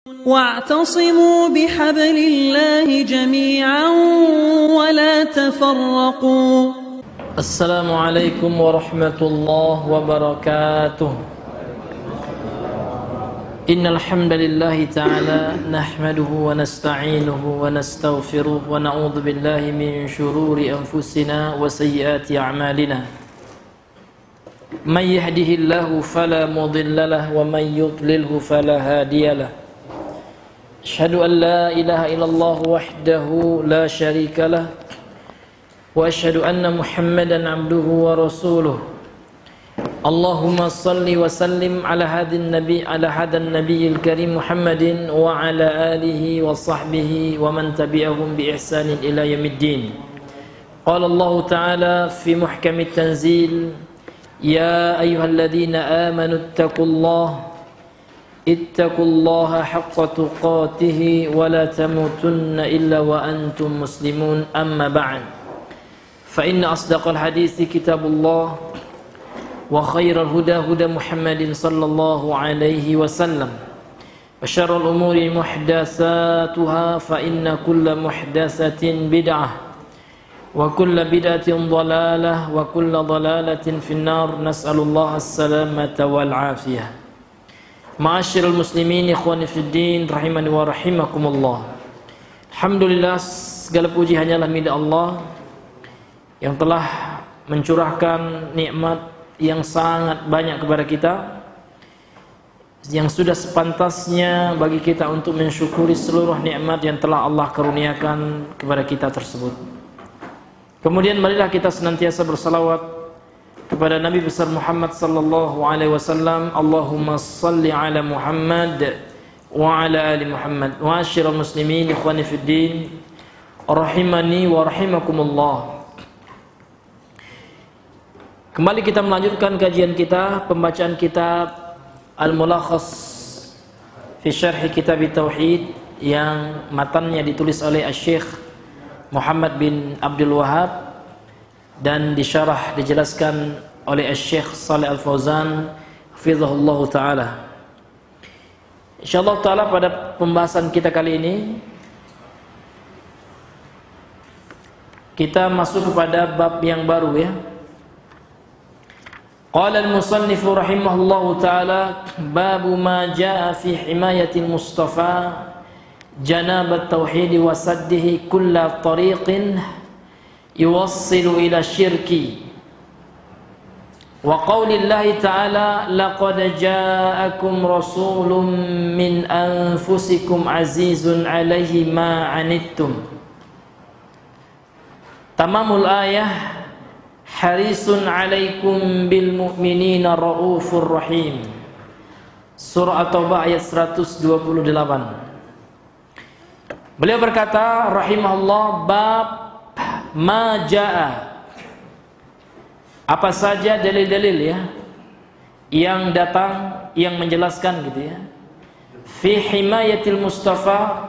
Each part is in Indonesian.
واعتصموا بحبل الله جميعا ولا تفرقوا. السلام عليكم ورحمة الله وبركاته. إن الحمد لله تعالى نحمده ونستعينه ونستغفره ونعوذ بالله من شرور أنفسنا وسيئات أعمالنا. من يهده الله فلا مضل له ومن يضلله فلا هادي له. أشهد أن لا إله إلا الله وحده لا شريك له وأشهد أن محمدا عبده ورسوله. اللهم صل وسلم على هذا النبي الكريم محمد وعلى آله وصحبه ومن تبعهم بإحسان إلى يوم الدين. قال الله تعالى في محكم التنزيل: يا أيها الذين آمنوا اتقوا الله حق تقاته ولا تموتن إلا وأنتم مسلمون. أما بعد، فإن أصدق الحديث كتاب الله وخير الهدى هدى محمد صلى الله عليه وسلم وشر الأمور محدثاتها فإن كل محدثة بدعة وكل بدعة ضلالة وكل ضلالة في النار. نسأل الله السلامة والعافية. Ma'asyiral muslimin ikhwani fiddin rahimani wa rahimakumullah. Alhamdulillah, segala puji hanyalah milik Allah yang telah mencurahkan nikmat yang sangat banyak kepada kita, yang sudah sepantasnya bagi kita untuk mensyukuri seluruh nikmat yang telah Allah karuniakan kepada kita tersebut. Kemudian marilah kita senantiasa bersalawat kepada Nabi besar Muhammad sallallahu alaihi wasallam. Allahumma salli ala Muhammad wa ala ali Muhammad. Ma'asyiral muslimin ikhwani fiddin rahimani wa rahimakumullah. Kembali kita melanjutkan kajian kita, pembacaan kitab Al-Mulakhas fi Syarh Kitab Tauhid yang matannya ditulis oleh Syekh Muhammad bin Abdul Wahhab dan disyarah, dijelaskan oleh Syekh Shalih Al-Fauzan hafizahullah ta'ala. InsyaAllah ta'ala pada pembahasan kita kali ini kita masuk kepada bab yang baru ya. Qala al-musannifu rahimahullahu ta'ala: babu ma jaa fi himayatil mustafa janabat tauhid wa saddihi kulla tariqin yuwassilu ila syirki wa qaulillahi ta'ala laqad ja'akum rasulun min anfusikum azizun 'alaihi ma 'anittum. Tamamul ayah: harisun 'alaikum bil mu'minina raufur rahim. Surah At-Taubah ayat 128. Beliau berkata rahimahullah, bab ma jaa, apa saja dalil-dalil ya yang datang yang menjelaskan gitu ya, fi himayatil mustafa,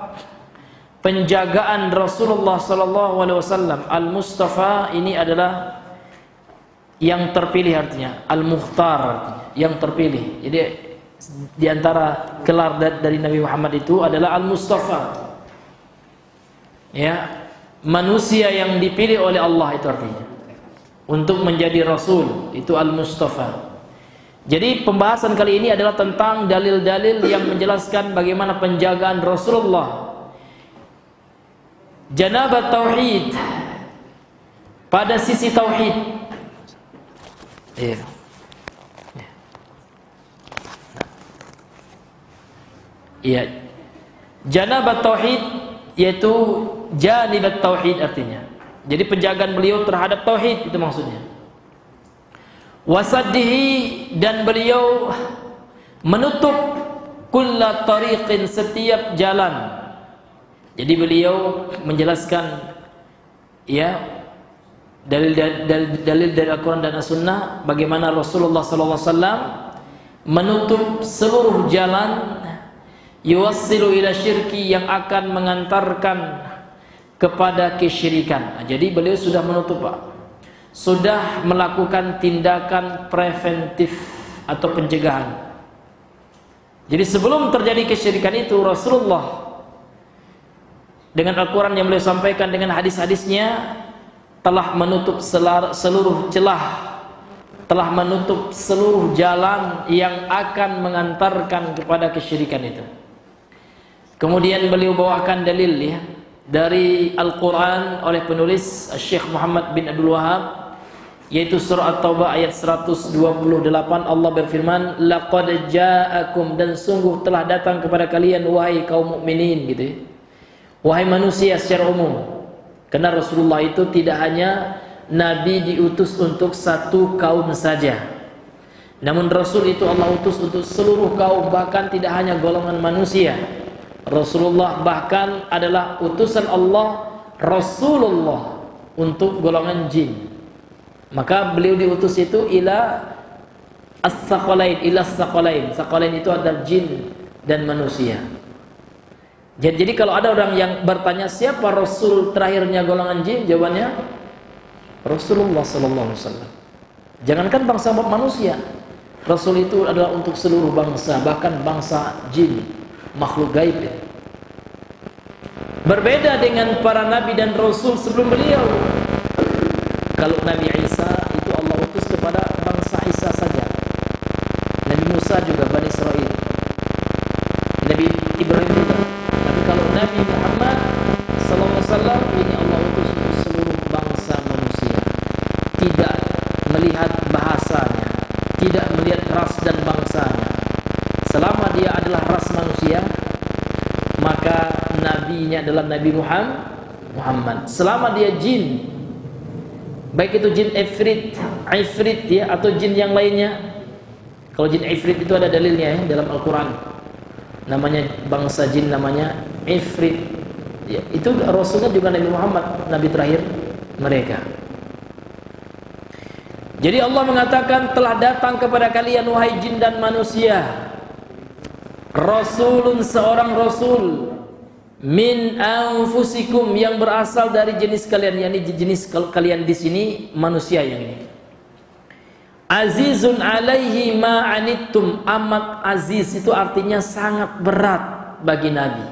penjagaan Rasulullah sallallahu alaihi wasallam. Al-Mustafa ini adalah yang terpilih, artinya Al-Mukhtar artinya yang terpilih. Jadi di antara gelar dari Nabi Muhammad itu adalah Al-Mustafa. Ya, manusia yang dipilih oleh Allah itu artinya untuk menjadi Rasul, itu Al-Mustafa. Jadi pembahasan kali ini adalah tentang dalil-dalil yang menjelaskan bagaimana penjagaan Rasulullah janabat tauhid, pada sisi tauhid. Iya, janabat tauhid yaitu janibat tauhid artinya. Jadi penjagaan beliau terhadap tauhid itu maksudnya. Wasaddihi, dan beliau menutup kulla tariqin, setiap jalan. Jadi beliau menjelaskan ya dalil dari Al-Quran dan As-Sunnah bagaimana Rasulullah sallallahu alaihi wasallam menutup seluruh jalan yuwassilu ila syirki, yang akan mengantarkan kepada kesyirikan. Jadi beliau sudah menutup, Pak. Sudah melakukan tindakan preventif atau pencegahan. Jadi sebelum terjadi kesyirikan itu, Rasulullah dengan Al-Quran yang beliau sampaikan, dengan hadis-hadisnya, telah menutup seluruh celah, telah menutup seluruh jalan yang akan mengantarkan kepada kesyirikan itu. Kemudian beliau bawakan dalil ya dari Al-Quran oleh penulis Syekh Muhammad bin Abdul Wahab, yaitu surah At-Taubah ayat 128. Allah berfirman, laqad ja'akum, dan sungguh telah datang kepada kalian wahai kaum mukminin, gitu ya, wahai manusia secara umum. Karena Rasulullah itu tidak hanya nabi diutus untuk satu kaum saja, namun Rasul itu Allah utus untuk seluruh kaum, bahkan tidak hanya golongan manusia. Rasulullah bahkan adalah utusan Allah, Rasulullah, untuk golongan jin. Maka beliau diutus itu ila as-saqalain, ila as-saqalain. Saqalain itu adalah jin dan manusia. Jadi kalau ada orang yang bertanya siapa Rasul terakhirnya golongan jin, jawabannya Rasulullah sallallahu alaihi wasallam. Jangankan bangsa manusia, Rasul itu adalah untuk seluruh bangsa, bahkan bangsa jin, makhluk gaib. Berbeda dengan para nabi dan rasul sebelum beliau. Kalau Nabi Isa itu Allah utus kepada bangsa Isa saja. Nabi Musa juga Bani Israel, Nabi Ibrahim juga. Tapi kalau Nabi Muhammad SAW ini Allah utus untuk seluruh bangsa manusia. Tidak melihat bahasanya, tidak melihat ras dan bangsanya. Selama dia adalah ras manusia, maka nabinya adalah Nabi Muhammad. Selama dia jin, baik itu jin ifrit ya, atau jin yang lainnya. Kalau jin ifrit itu ada dalilnya ya dalam Al-Quran. Namanya bangsa jin namanya ifrit ya, itu Rasulnya juga Nabi Muhammad, nabi terakhir mereka. Jadi Allah mengatakan telah datang kepada kalian wahai jin dan manusia Rasulun, seorang Rasul, min anfusikum, yang berasal dari jenis kalian. Yani jenis kalian di sini manusia yang ini. Azizun alaihi ma anittum, amat aziz itu artinya sangat berat bagi Nabi.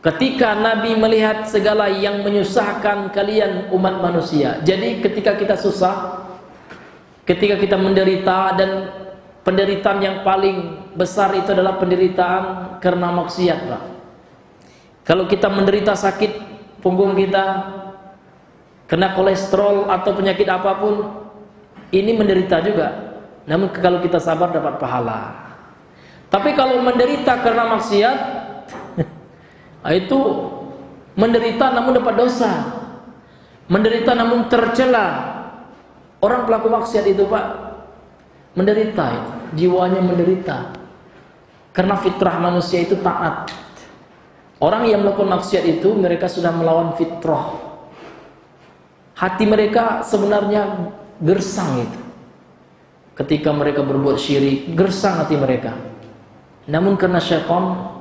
Ketika Nabi melihat segala yang menyusahkan kalian umat manusia. Jadi ketika kita susah, ketika kita menderita, dan penderitaan yang paling besar itu adalah penderitaan karena maksiat, Pak. Kalau kita menderita sakit punggung kita, kena kolesterol atau penyakit apapun, ini menderita juga. Namun kalau kita sabar dapat pahala. Tapi kalau menderita karena maksiat, itu menderita namun dapat dosa. Menderita namun tercela. Orang pelaku maksiat itu, Pak, menderita itu, jiwanya menderita. Karena fitrah manusia itu taat. Orang yang melakukan maksiat itu mereka sudah melawan fitrah. Hati mereka sebenarnya gersang itu. Ketika mereka berbuat syirik, gersang hati mereka. Namun karena syaitan,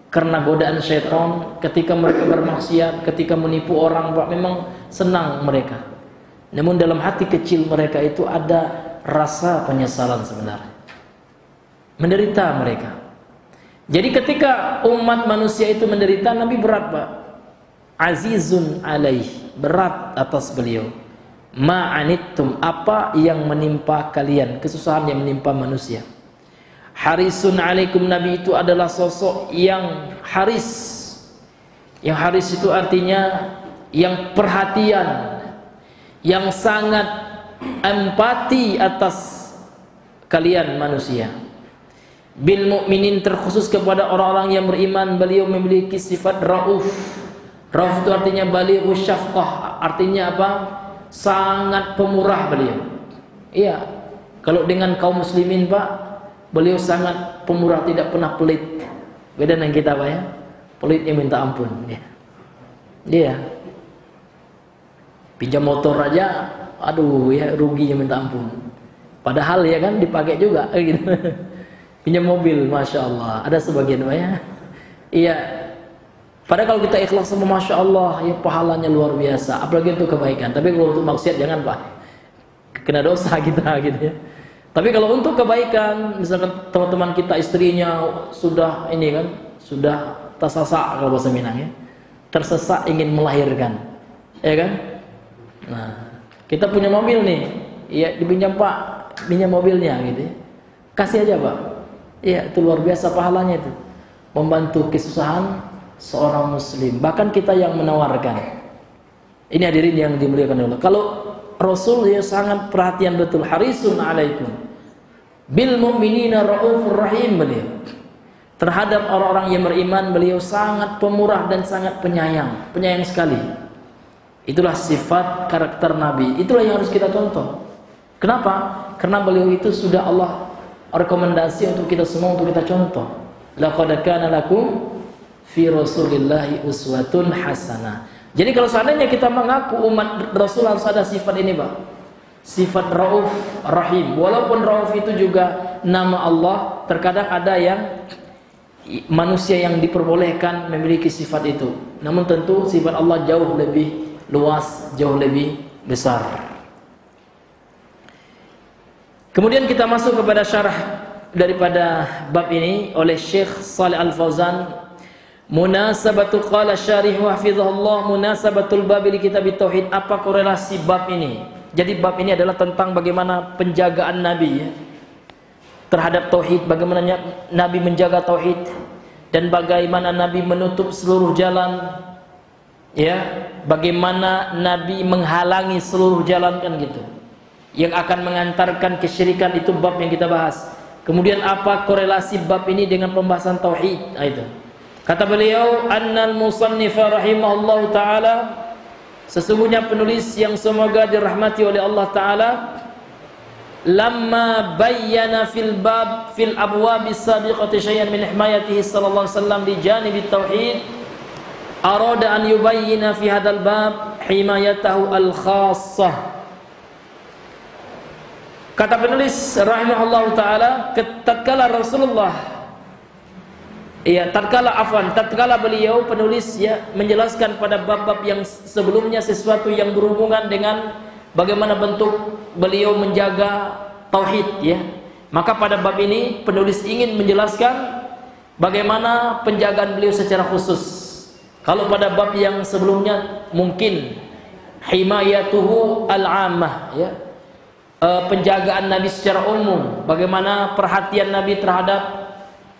karena godaan syaitan, ketika mereka bermaksiat, ketika menipu orang, Pak, memang senang mereka. Namun dalam hati kecil mereka itu ada rasa penyesalan sebenarnya. Menderita mereka. Jadi ketika umat manusia itu menderita, Nabi berat, Pak. Azizun alaih, berat atas beliau. Ma'anittum, apa yang menimpa kalian, kesusahan yang menimpa manusia. Harisun alaikum, Nabi itu adalah sosok yang haris. Yang haris itu artinya yang perhatian, yang sangat empati atas kalian manusia. Bil mukminin, terkhusus kepada orang-orang yang beriman, beliau memiliki sifat rauf. Rauf itu artinya balighu syafqah, artinya apa? Sangat pemurah beliau. Iya, kalau dengan kaum muslimin, Pak, beliau sangat pemurah, tidak pernah pelit. Beda dengan kita, Pak, ya. Pelitnya minta ampun. Dia pinjam motor aja, aduh ya, ruginya minta ampun. Padahal ya kan dipakai juga gitu. Pinjam mobil, Masya Allah, ada sebagian, Pak, ya. Iya. Padahal kalau kita ikhlas sama, Masya Allah, ya pahalanya luar biasa. Apalagi untuk kebaikan. Tapi kalau untuk maksiat jangan, Pak. Kena dosa kita gitu ya. Tapi kalau untuk kebaikan, misalkan teman-teman kita istrinya sudah ini kan, sudah tersesak kalau bahasa Minang ya, tersesak ingin melahirkan, ya kan? Nah, kita punya mobil nih, ya dipinjam Pak, pinjam mobilnya gitu, kasih aja Pak. Ya itu luar biasa pahalanya itu, membantu kesusahan seorang Muslim. Bahkan kita yang menawarkan. Ini hadirin yang dimuliakan Allah. Kalau Rasul ya sangat perhatian betul, harisun alaikum bil mu'minina raufur rahim beliau. Terhadap orang-orang yang beriman beliau sangat pemurah dan sangat penyayang, penyayang sekali. Itulah sifat karakter Nabi. Itulah yang harus kita contoh. Kenapa? Karena beliau itu sudah Allah rekomendasi untuk kita semua untuk kita contoh. Laqad kana lakum fi Rasulillahi uswatun hasanah. Jadi kalau seandainya kita mengaku umat Rasul harus ada sifat ini, Pak. Sifat Rauf Rahim. Walaupun Rauf itu juga nama Allah, terkadang ada yang manusia yang diperbolehkan memiliki sifat itu. Namun tentu sifat Allah jauh lebih luas, jauh lebih besar. Kemudian kita masuk kepada syarah daripada bab ini oleh Syekh Shalih Al-Fauzan. Munasabatu qala syarih wa hafizahullah munasabatul bab li kitab tauhid. Apa korelasi bab ini? Jadi bab ini adalah tentang bagaimana penjagaan Nabi ya, terhadap tauhid, bagaimana Nabi menjaga tauhid dan bagaimana Nabi menutup seluruh jalan ya, bagaimana Nabi menghalangi seluruh jalan kan gitu yang akan mengantarkan kesyirikan. Itu bab yang kita bahas. Kemudian apa korelasi bab ini dengan pembahasan tauhid? Nah, itu kata beliau, annal musannifa rahimahullah ta'ala, sesungguhnya penulis yang semoga dirahmati oleh Allah ta'ala, lamma bayyana fil bab fil abwab as-sabiqati syai'an min himayatihi sallallahu alaihi wasallam di janib tauhid, arada an yubayyina fi hadzal bab himayatahu al-khassah. Kata penulis rahimahullah ta'ala, tatkala Rasulullah tatkala beliau penulis ya menjelaskan pada bab-bab yang sebelumnya sesuatu yang berhubungan dengan bagaimana bentuk beliau menjaga tauhid ya, maka pada bab ini penulis ingin menjelaskan bagaimana penjagaan beliau secara khusus. Kalau pada bab yang sebelumnya mungkin himayatuhu al-ammah ya, penjagaan Nabi secara umum, bagaimana perhatian Nabi terhadap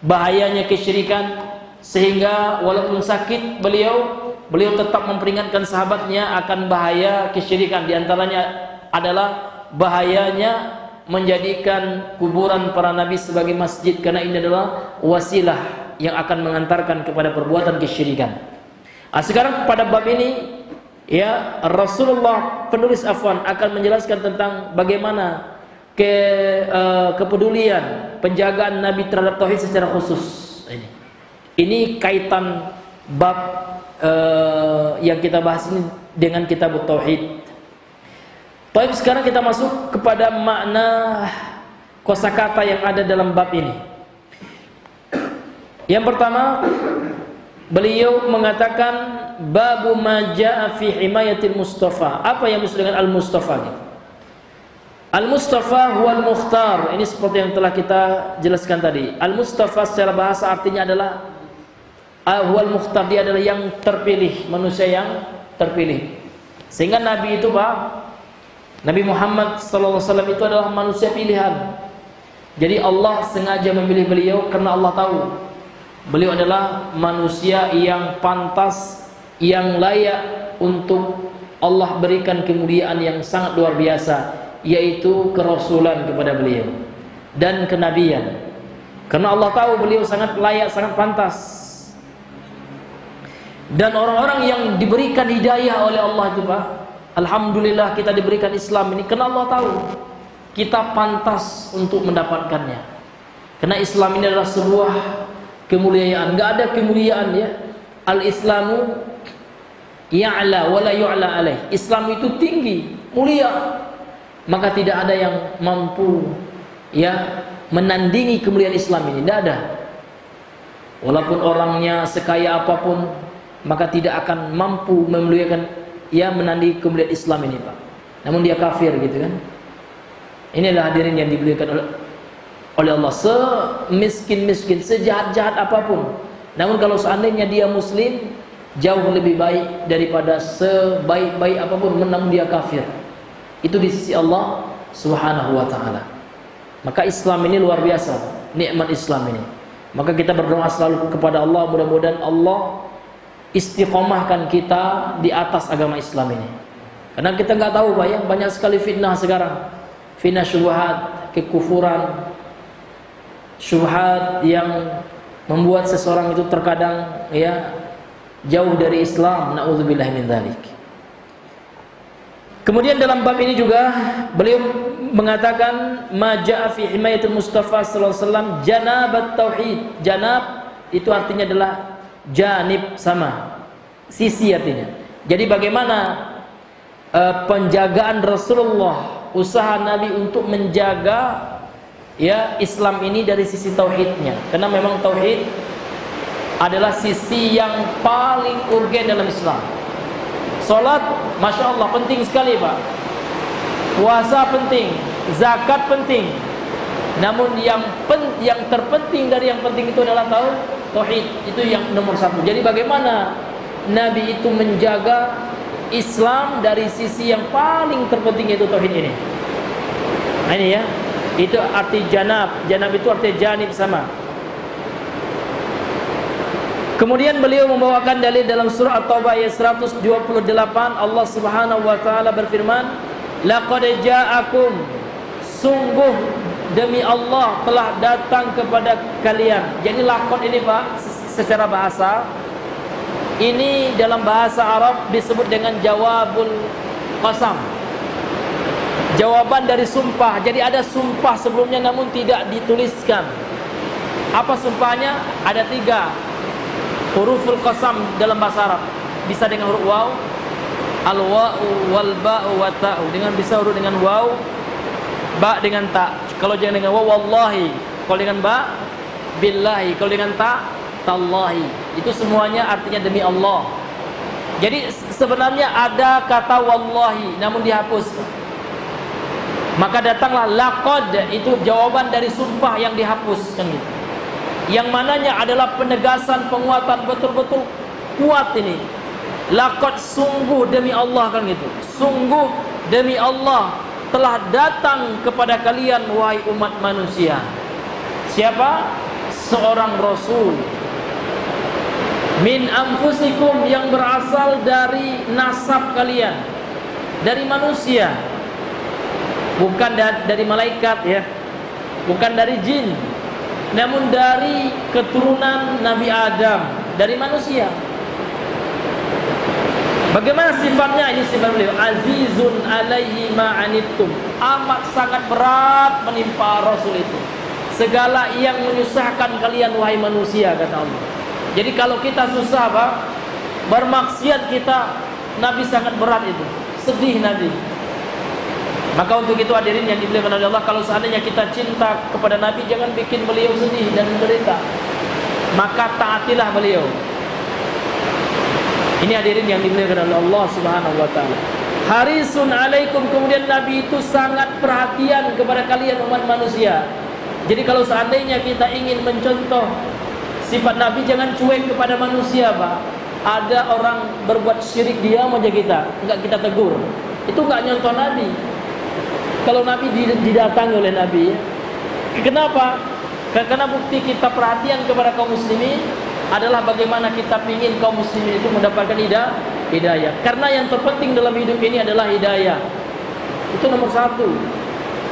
bahayanya kesyirikan, sehingga walaupun sakit beliau tetap memperingatkan sahabatnya akan bahaya kesyirikan. Di antaranya adalah bahayanya menjadikan kuburan para nabi sebagai masjid, karena ini adalah wasilah yang akan mengantarkan kepada perbuatan kesyirikan. Sekarang pada bab ini ya, Rasulullah penulis akan menjelaskan tentang bagaimana kepedulian penjagaan Nabi terhadap tauhid secara khusus. Ini kaitan bab yang kita bahas ini dengan kitab tauhid. Baik, sekarang kita masuk kepada makna kosakata yang ada dalam bab ini. Yang pertama, beliau mengatakan babu ma jaa fi himayatil Mustafa. Apa yang maksud dengan al-Mustafa? Al-Mustafa huwal mukhtar. Ini seperti yang telah kita jelaskan tadi. Al-Mustafa secara bahasa artinya adalah huwal mukhtar, dia adalah yang terpilih, manusia yang terpilih. Sehingga Nabi itu Pak, Nabi Muhammad SAW itu adalah manusia pilihan. Jadi Allah sengaja memilih beliau karena Allah tahu beliau adalah manusia yang pantas, yang layak untuk Allah berikan kemuliaan yang sangat luar biasa, yaitu kerasulan kepada beliau dan kenabian. Karena Allah tahu beliau sangat layak, sangat pantas. Dan orang-orang yang diberikan hidayah oleh Allah itu Pak, alhamdulillah kita diberikan Islam ini karena Allah tahu kita pantas untuk mendapatkannya. Karena Islam ini adalah sebuah kemuliaan. Enggak ada kemuliaan ya, al-Islamu ya'la wa la yu'la alaih. Islam itu tinggi, mulia, maka tidak ada yang mampu ya menandingi kemuliaan Islam ini. Tidak ada. Walaupun orangnya sekaya apapun, maka tidak akan mampu memuliakan ya menandingi kemuliaan Islam ini Pak. Namun dia kafir gitu kan. Inilah hadirin yang diberikan oleh Allah. Semiskin-miskin, sejahat-jahat apapun, namun kalau seandainya dia muslim, jauh lebih baik daripada sebaik-baik apapun namun dia kafir. Itu di sisi Allah Subhanahu wa ta'ala. Maka Islam ini luar biasa, nikmat Islam ini. Maka kita berdoa selalu kepada Allah, mudah-mudahan Allah istiqomahkan kita di atas agama Islam ini. Karena kita nggak tahu Pak ya, banyak sekali fitnah sekarang. Fitnah syubhat, kekufuran, syubhat yang membuat seseorang itu terkadang ya jauh dari Islam. Na'udzubillah min dzalik. Kemudian dalam bab ini juga beliau mengatakan maja'a fi himayatul Mustafa sallallahu alaihi wasallam janabat tauhid. Janab itu artinya adalah janib, sama sisi artinya. Jadi bagaimana penjagaan Rasulullah, usaha Nabi untuk menjaga ya Islam ini dari sisi tauhidnya. Karena memang tauhid adalah sisi yang paling urgen dalam Islam. Salat, Masya Allah, penting sekali Pak. Puasa penting, zakat penting. Namun yang terpenting dari yang penting itu adalah tauhid. Itu yang nomor satu. Jadi bagaimana Nabi itu menjaga Islam dari sisi yang paling terpenting, yaitu tauhid ini. Nah ini ya, itu arti janab. Janab itu arti janib, sama. Kemudian beliau membawakan dalil dalam surah At-Taubah ayat 128. Allah Subhanahu wa taala berfirman, laqad ja'akum, sungguh demi Allah telah datang kepada kalian. Jadi laqad ini Pak, secara bahasa ini dalam bahasa Arab disebut dengan jawabul qasam, jawaban dari sumpah. Jadi ada sumpah sebelumnya namun tidak dituliskan. Apa sumpahnya? Ada 3 huruful qasam dalam bahasa Arab. Bisa dengan huruf waw, al-wa'u wal ba'u wa ta'u, dengan bisa huruf dengan waw, ba dengan ta. Kalau jangan dengan waw wallahi, kalau dengan ba billahi, kalau dengan ta tallahi. Itu semuanya artinya demi Allah. Jadi sebenarnya ada kata wallahi namun dihapus. Maka datanglah laqad, itu jawaban dari sumpah yang dihapus kan gitu. Yang mananya adalah penegasan, penguatan, betul-betul kuat ini. Laqad, sungguh demi Allah kan gitu. Sungguh demi Allah telah datang kepada kalian wahai umat manusia. Siapa? Seorang Rasul min anfusikum, yang berasal dari nasab kalian, dari manusia, bukan dari malaikat ya, bukan dari jin, namun dari keturunan Nabi Adam, dari manusia. Bagaimana sifatnya? Ini sifat beliau, azizun alaihi ma'anittum, amat sangat berat menimpa Rasul itu segala yang menyusahkan kalian wahai manusia, kata Allah. Jadi kalau kita susah Pak, bermaksiat kita, Nabi sangat berat itu, sedih Nabi. Maka untuk itu hadirin yang dimuliakan oleh Allah, kalau seandainya kita cinta kepada Nabi, jangan bikin beliau sedih dan menderita, maka taatilah beliau. Ini hadirin yang dimuliakan oleh Allah Subhanahu wa taala. Harisun alaikum, kemudian Nabi itu sangat perhatian kepada kalian umat manusia. Jadi kalau seandainya kita ingin mencontoh sifat Nabi, jangan cuek kepada manusia Pak. Ada orang berbuat syirik, diam aja kita, enggak kita tegur. Itu enggak nyontoh Nabi. Kalau Nabi didatangi oleh Nabi, kenapa? Karena bukti kita perhatian kepada kaum muslimin adalah bagaimana kita ingin kaum muslimin itu mendapatkan hidayah. Karena yang terpenting dalam hidup ini adalah hidayah. Itu nomor 1,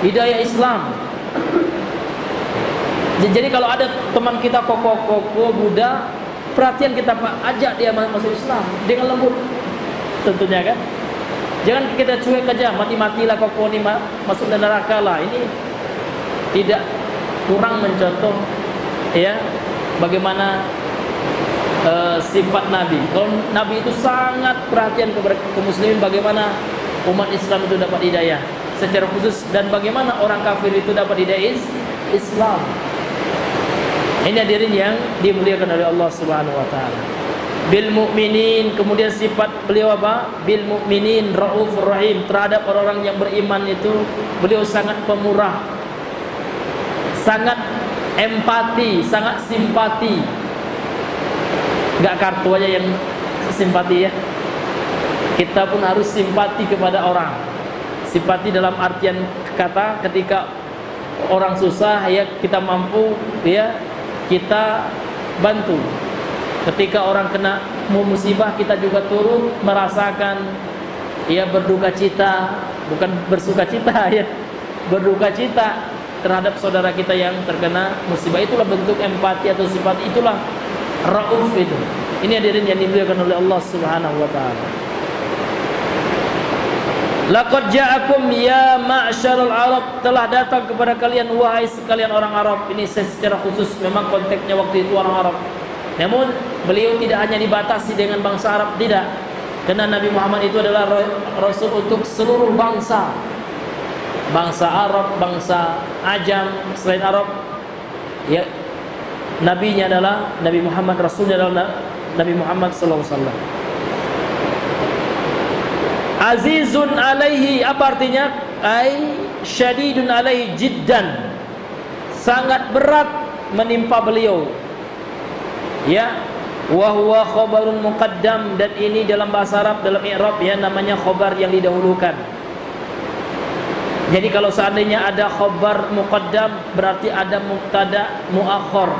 hidayah Islam. Jadi kalau ada teman kita koko Buddha, perhatian kita Pak, ajak dia masuk Islam dengan lembut tentunya kan. Jangan kita cuek aja, mati-matilah koko ini masuk neraka lah. Ini tidak, kurang mencontoh ya bagaimana sifat Nabi. Kalau Nabi itu sangat perhatian kepada kaum muslimin, bagaimana umat Islam itu dapat hidayah secara khusus, dan bagaimana orang kafir itu dapat hidayah Islam. Ini hadirin yang dimuliakan oleh Allah Subhanahu wa taala. bil mu'minin, kemudian sifat beliau apa? Bil mu'minin raufur rahim, terhadap orang-orang yang beriman itu beliau sangat pemurah, sangat empati, sangat simpati. Enggak kartu aja yang simpati ya. Kita pun harus simpati kepada orang. Simpati dalam artian kata ketika orang susah ya kita mampu ya kita bantu. Ketika orang kena musibah kita juga turut merasakan ya berduka cita, bukan bersuka cita ya. Berduka cita terhadap saudara kita yang terkena musibah. Itulah bentuk empati atau sifat, itulah rauf itu. Ini hadirin yang dimuliakan oleh Allah Subhanahu wa taala. Laqad ja'akum ya ma'syarul Arab, telah datang kepada kalian wahai sekalian orang Arab. Ini secara khusus, memang konteksnya waktu itu orang Arab. Namun beliau tidak hanya dibatasi dengan bangsa Arab, tidak. Karena Nabi Muhammad itu adalah Rasul untuk seluruh bangsa. Bangsa Arab, bangsa Ajam, selain Arab ya, nabinya adalah Nabi Muhammad, Rasulnya adalah Nabi Muhammad sallallahu alaihi wasallam. Azizun alaihi, apa artinya? Ai syadidun alaihi jiddan, sangat berat menimpa beliau. Ya, wa huwa khabarun muqaddam, dan ini dalam bahasa Arab, dalam i'rab ya namanya khabar yang didahulukan. Jadi kalau seandainya ada khabar muqaddam berarti ada mubtada muakhar.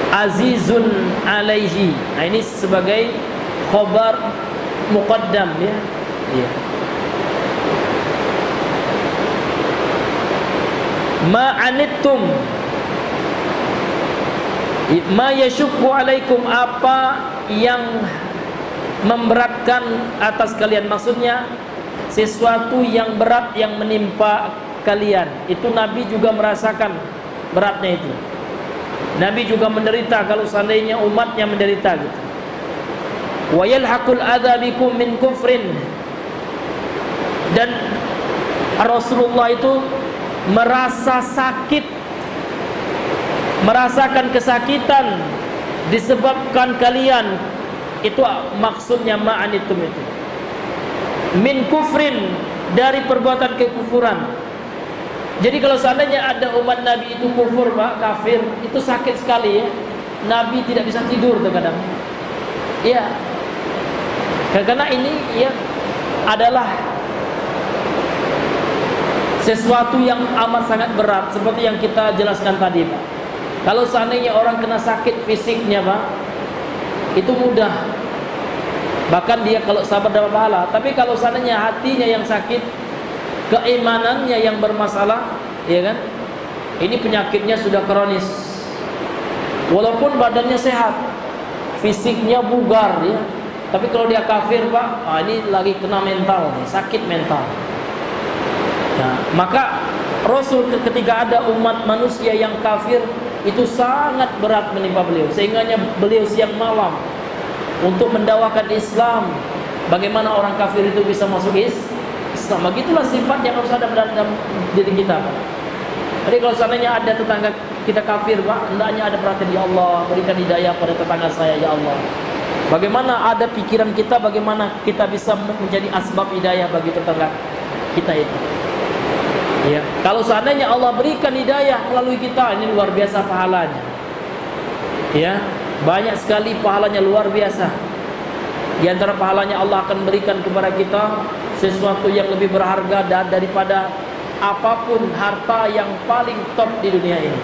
Azizun alaihi, nah ini sebagai khabar muqaddam ya. Ya. Ma'anittum, ma yashukku alaikum, apa yang memberatkan atas kalian, maksudnya sesuatu yang berat yang menimpa kalian. Itu Nabi juga merasakan beratnya itu. Nabi juga menderita kalau seandainya umatnya menderita gitu. Wa yalhaqul adza bikum min kufrin, dan Rasulullah itu merasa sakit, merasakan kesakitan disebabkan kalian. Itu maksudnya ma'anitum itu. Min kufrin, dari perbuatan kekufuran. Jadi kalau seandainya ada umat Nabi itu kufur, Pak, kafir, itu sakit sekali ya. Nabi tidak bisa tidur terkadang. Iya. Karena ini ya adalah sesuatu yang amat sangat berat, seperti yang kita jelaskan tadi, Pak. Kalau seandainya orang kena sakit fisiknya, Pak, itu mudah. Bahkan dia kalau sabar dapat pahala. Tapi kalau seandainya hatinya yang sakit, keimanannya yang bermasalah, ya kan? Ini penyakitnya sudah kronis. Walaupun badannya sehat, fisiknya bugar ya. Tapi kalau dia kafir, Pak, ini lagi kena mental, sakit mental. Nah, maka Rasul ketika ada umat manusia yang kafir, itu sangat berat menimpa beliau, sehingga beliau siang malam untuk mendakwakan Islam. Bagaimana orang kafir itu bisa masuk Islam? Begitulah sifat yang harus ada dalam diri kita. Jadi kalau seandainya ada tetangga kita kafir, Pak, hendaknya ada perhatian, ya Allah, berikan hidayah pada tetangga saya, ya Allah. Bagaimana ada pikiran kita, bagaimana kita bisa menjadi asbab hidayah bagi tetangga kita itu. Ya, kalau seandainya Allah berikan hidayah melalui kita, ini luar biasa pahalanya. Ya, banyak sekali pahalanya, luar biasa. Di antara pahalanya Allah akan berikan kepada kita sesuatu yang lebih berharga daripada apapun harta yang paling top di dunia ini.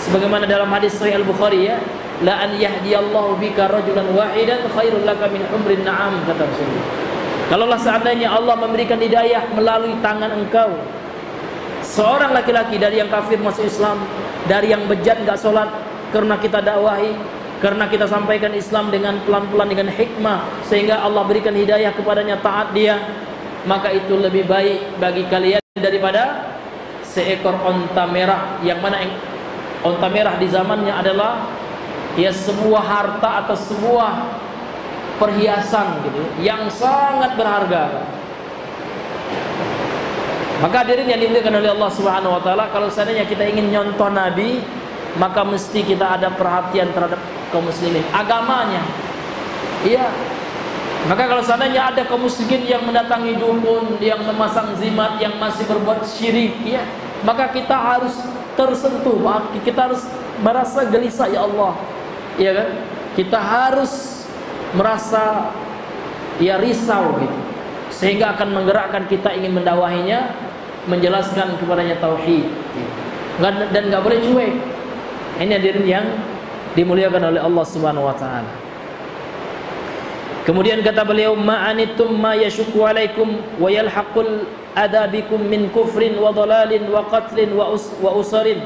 Sebagaimana dalam hadis Sahih Al-Bukhari ya, la an yahdiyallahu bika rajulan wahidan khairul laka min humrin na'am, kata Rasulullah. Kalaulah seandainya Allah memberikan hidayah melalui tangan engkau, seorang laki-laki dari yang kafir masuk Islam, dari yang bejat enggak sholat, karena kita dakwahi, karena kita sampaikan Islam dengan pelan-pelan, dengan hikmah, sehingga Allah berikan hidayah kepadanya, taat dia, maka itu lebih baik bagi kalian daripada seekor onta merah. Yang mana onta merah di zamannya adalah ya sebuah harta atau sebuah perhiasan gitu, yang sangat berharga. Maka hadirin yang dimuliakan oleh Allah Subhanahu wa taala, kalau seandainya kita ingin nyontoh Nabi, maka mesti kita ada perhatian terhadap kaum muslimin, agamanya. Iya. Maka kalau seandainya ada kaum muslimin yang mendatangi dukun, yang memasang zimat, yang masih berbuat syirik, ya, maka kita harus tersentuh, kita harus merasa gelisah, ya Allah. Iya kan? Kita harus merasa ya risau gitu. Sehingga akan menggerakkan kita ingin mendakwahinya, menjelaskan kepadanya tauhid. Dan enggak boleh cuek. Ini hadirin yang dimuliakan oleh Allah Subhanahu wa taala. Kemudian kata beliau, ma'anitum ma yashukku alaikum wa yalhaqul adabikum min kufrin wa dhalalin wa qatlin wa usarin.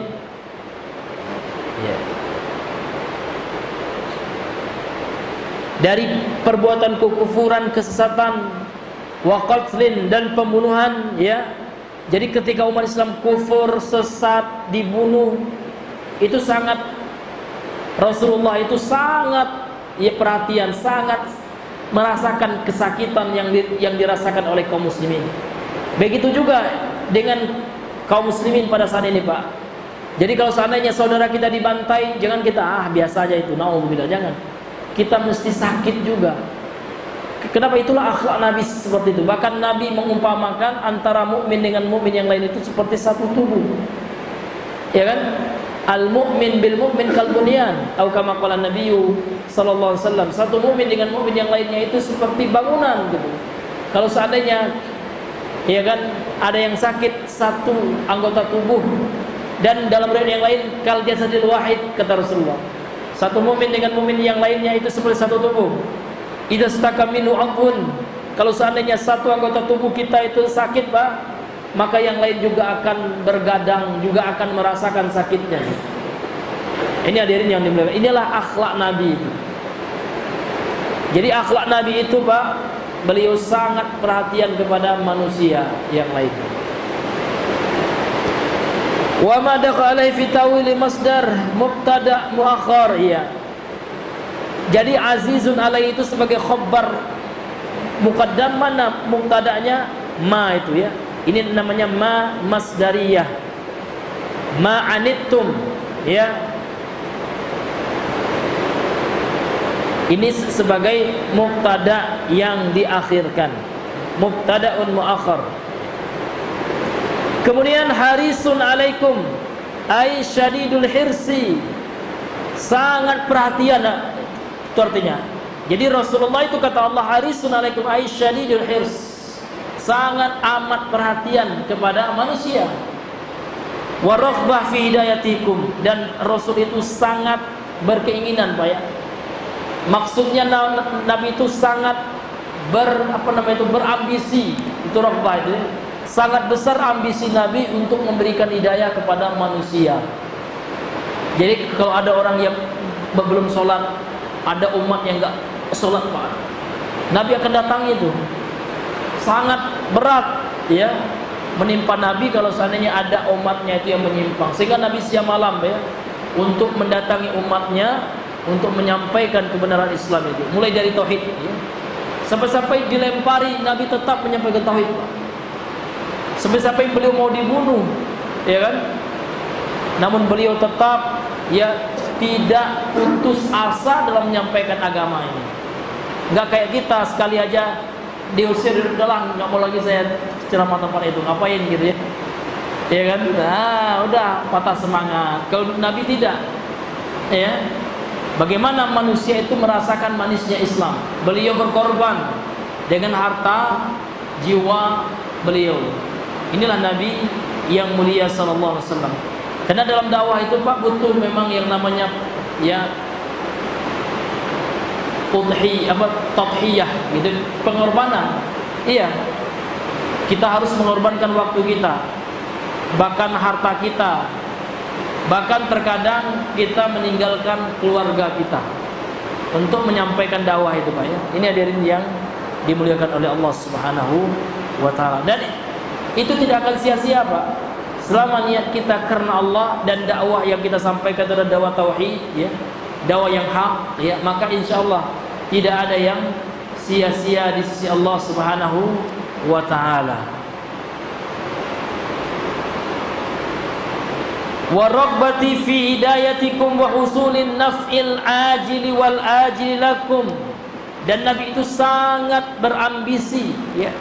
Ya. Dari perbuatan kekufuran, kesesatan, wa qatlin, dan pembunuhan, ya. Jadi ketika umat Islam kufur, sesat, dibunuh, itu sangat, Rasulullah itu sangat ya perhatian, sangat merasakan kesakitan yang dirasakan oleh kaum muslimin. Begitu juga dengan kaum muslimin pada saat ini, Pak. Jadi kalau seandainya saudara kita dibantai, jangan kita biasa aja itu, naudzubillah, jangan. Kita mesti sakit juga. Kenapa? Itulah akhlak Nabi seperti itu. Bahkan Nabi mengumpamakan antara mukmin dengan mukmin yang lain itu seperti satu tubuh. Ya kan? Al-mu'min bil mu'min kal bunyan, atau kama qala Nabiyyu sallallahu alaihi wasallam. Satu mukmin dengan mukmin yang lainnya itu seperti bangunan gitu. Kalau seandainya ya kan ada yang sakit satu anggota tubuh, dan dalam riwayat yang lain kal jasadil wahid, kata Rasulullah. Satu mukmin dengan mukmin yang lainnya itu seperti satu tubuh. Idza staka minhu adhun, kalau seandainya satu anggota tubuh kita itu sakit, Pak, maka yang lain juga akan bergadang, juga akan merasakan sakitnya. Ini hadirin yang dimuliakan. Inilah akhlak Nabi itu. Jadi akhlak Nabi itu, Pak, beliau sangat perhatian kepada manusia yang lain. Wa ma dakhala fi tawil masdar mubtada muakhar, ya. Jadi azizun alaihi itu sebagai khabar muqaddam, mana mubtada'nya? Ma itu, ya. Ini namanya ma masdariyah. Ma anittum, ya. Ini sebagai mubtada yang diakhirkan. Mubtada'un muakhar. Kemudian harisun alaikum, ay syadidul hirsi, sangat perhatian, itu artinya. Jadi Rasulullah itu kata Allah, harisun alaikum ay syadidul hirs, sangat amat perhatian kepada manusia. Wa raghbah fi hidayatikum, dan Rasul itu sangat berkeinginan, Pak, ya. Maksudnya Nabi itu sangat berambisi, itu raghbah itu. Sangat besar ambisi Nabi untuk memberikan hidayah kepada manusia. Jadi kalau ada orang yang belum sholat, ada umat yang enggak sholat, Pak, Nabi akan datangi itu. Sangat berat, ya, menimpa Nabi kalau seandainya ada umatnya itu yang menyimpang. Sehingga Nabi siang malam, ya, untuk mendatangi umatnya, untuk menyampaikan kebenaran Islam itu. Mulai dari tauhid, ya. Sampai-sampai dilempari, Nabi tetap menyampaikan tauhid, Pak. Sampai-sampai beliau mau dibunuh, ya kan? Namun beliau tetap, ya, tidak putus asa dalam menyampaikan agama ini. Enggak kayak kita, sekali aja diusir, udahlah, nggak mau lagi saya ceramah tempat itu, ngapain gitu, ya. Ya kan? Nah, udah patah semangat. Kalau Nabi tidak, ya. Bagaimana manusia itu merasakan manisnya Islam? Beliau berkorban dengan harta, jiwa beliau. Inilah Nabi yang mulia sallallahu alaihi wasallam. Karena dalam dakwah itu, Pak, butuh memang yang namanya, ya, tadhiyah gitu, pengorbanan. Iya. Kita harus mengorbankan waktu kita, bahkan harta kita. Bahkan terkadang kita meninggalkan keluarga kita untuk menyampaikan dakwah itu, Pak, ya. Ini hadirin yang dimuliakan oleh Allah Subhanahu wa taala. Dan itu tidak akan sia-sia, Pak, selama niat kita karena Allah dan dakwah yang kita sampaikan adalah dakwah tauhid, ya, dakwah yang hak, ya, maka insyaallah tidak ada yang sia-sia di sisi Allah Subhanahu wa taala. wa raghbati fi hidayatikum wa husulin naf'il ajili wal ajili lakum. Dan Nabi itu sangat berambisi, ya,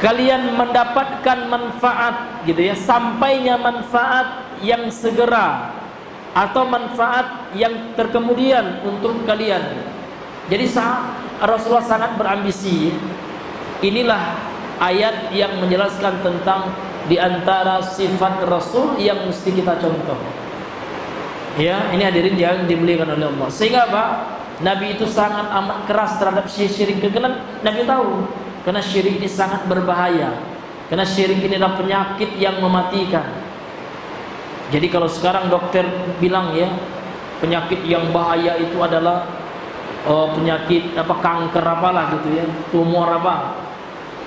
kalian mendapatkan manfaat, gitu ya, sampainya manfaat yang segera atau manfaat yang terkemudian untuk kalian. Jadi Rasulullah sangat berambisi. Inilah ayat yang menjelaskan tentang di antara sifat Rasul yang mesti kita contoh. Ya, ini hadirin yang dimuliakan oleh Allah. Sehingga apa? Nabi itu sangat amat keras terhadap syirik. Karena Nabi tahu, karena syirik ini sangat berbahaya. Karena syirik ini adalah penyakit yang mematikan. Jadi kalau sekarang dokter bilang, ya, penyakit yang bahaya itu adalah penyakit apa, kanker apalah gitu ya, tumor apa.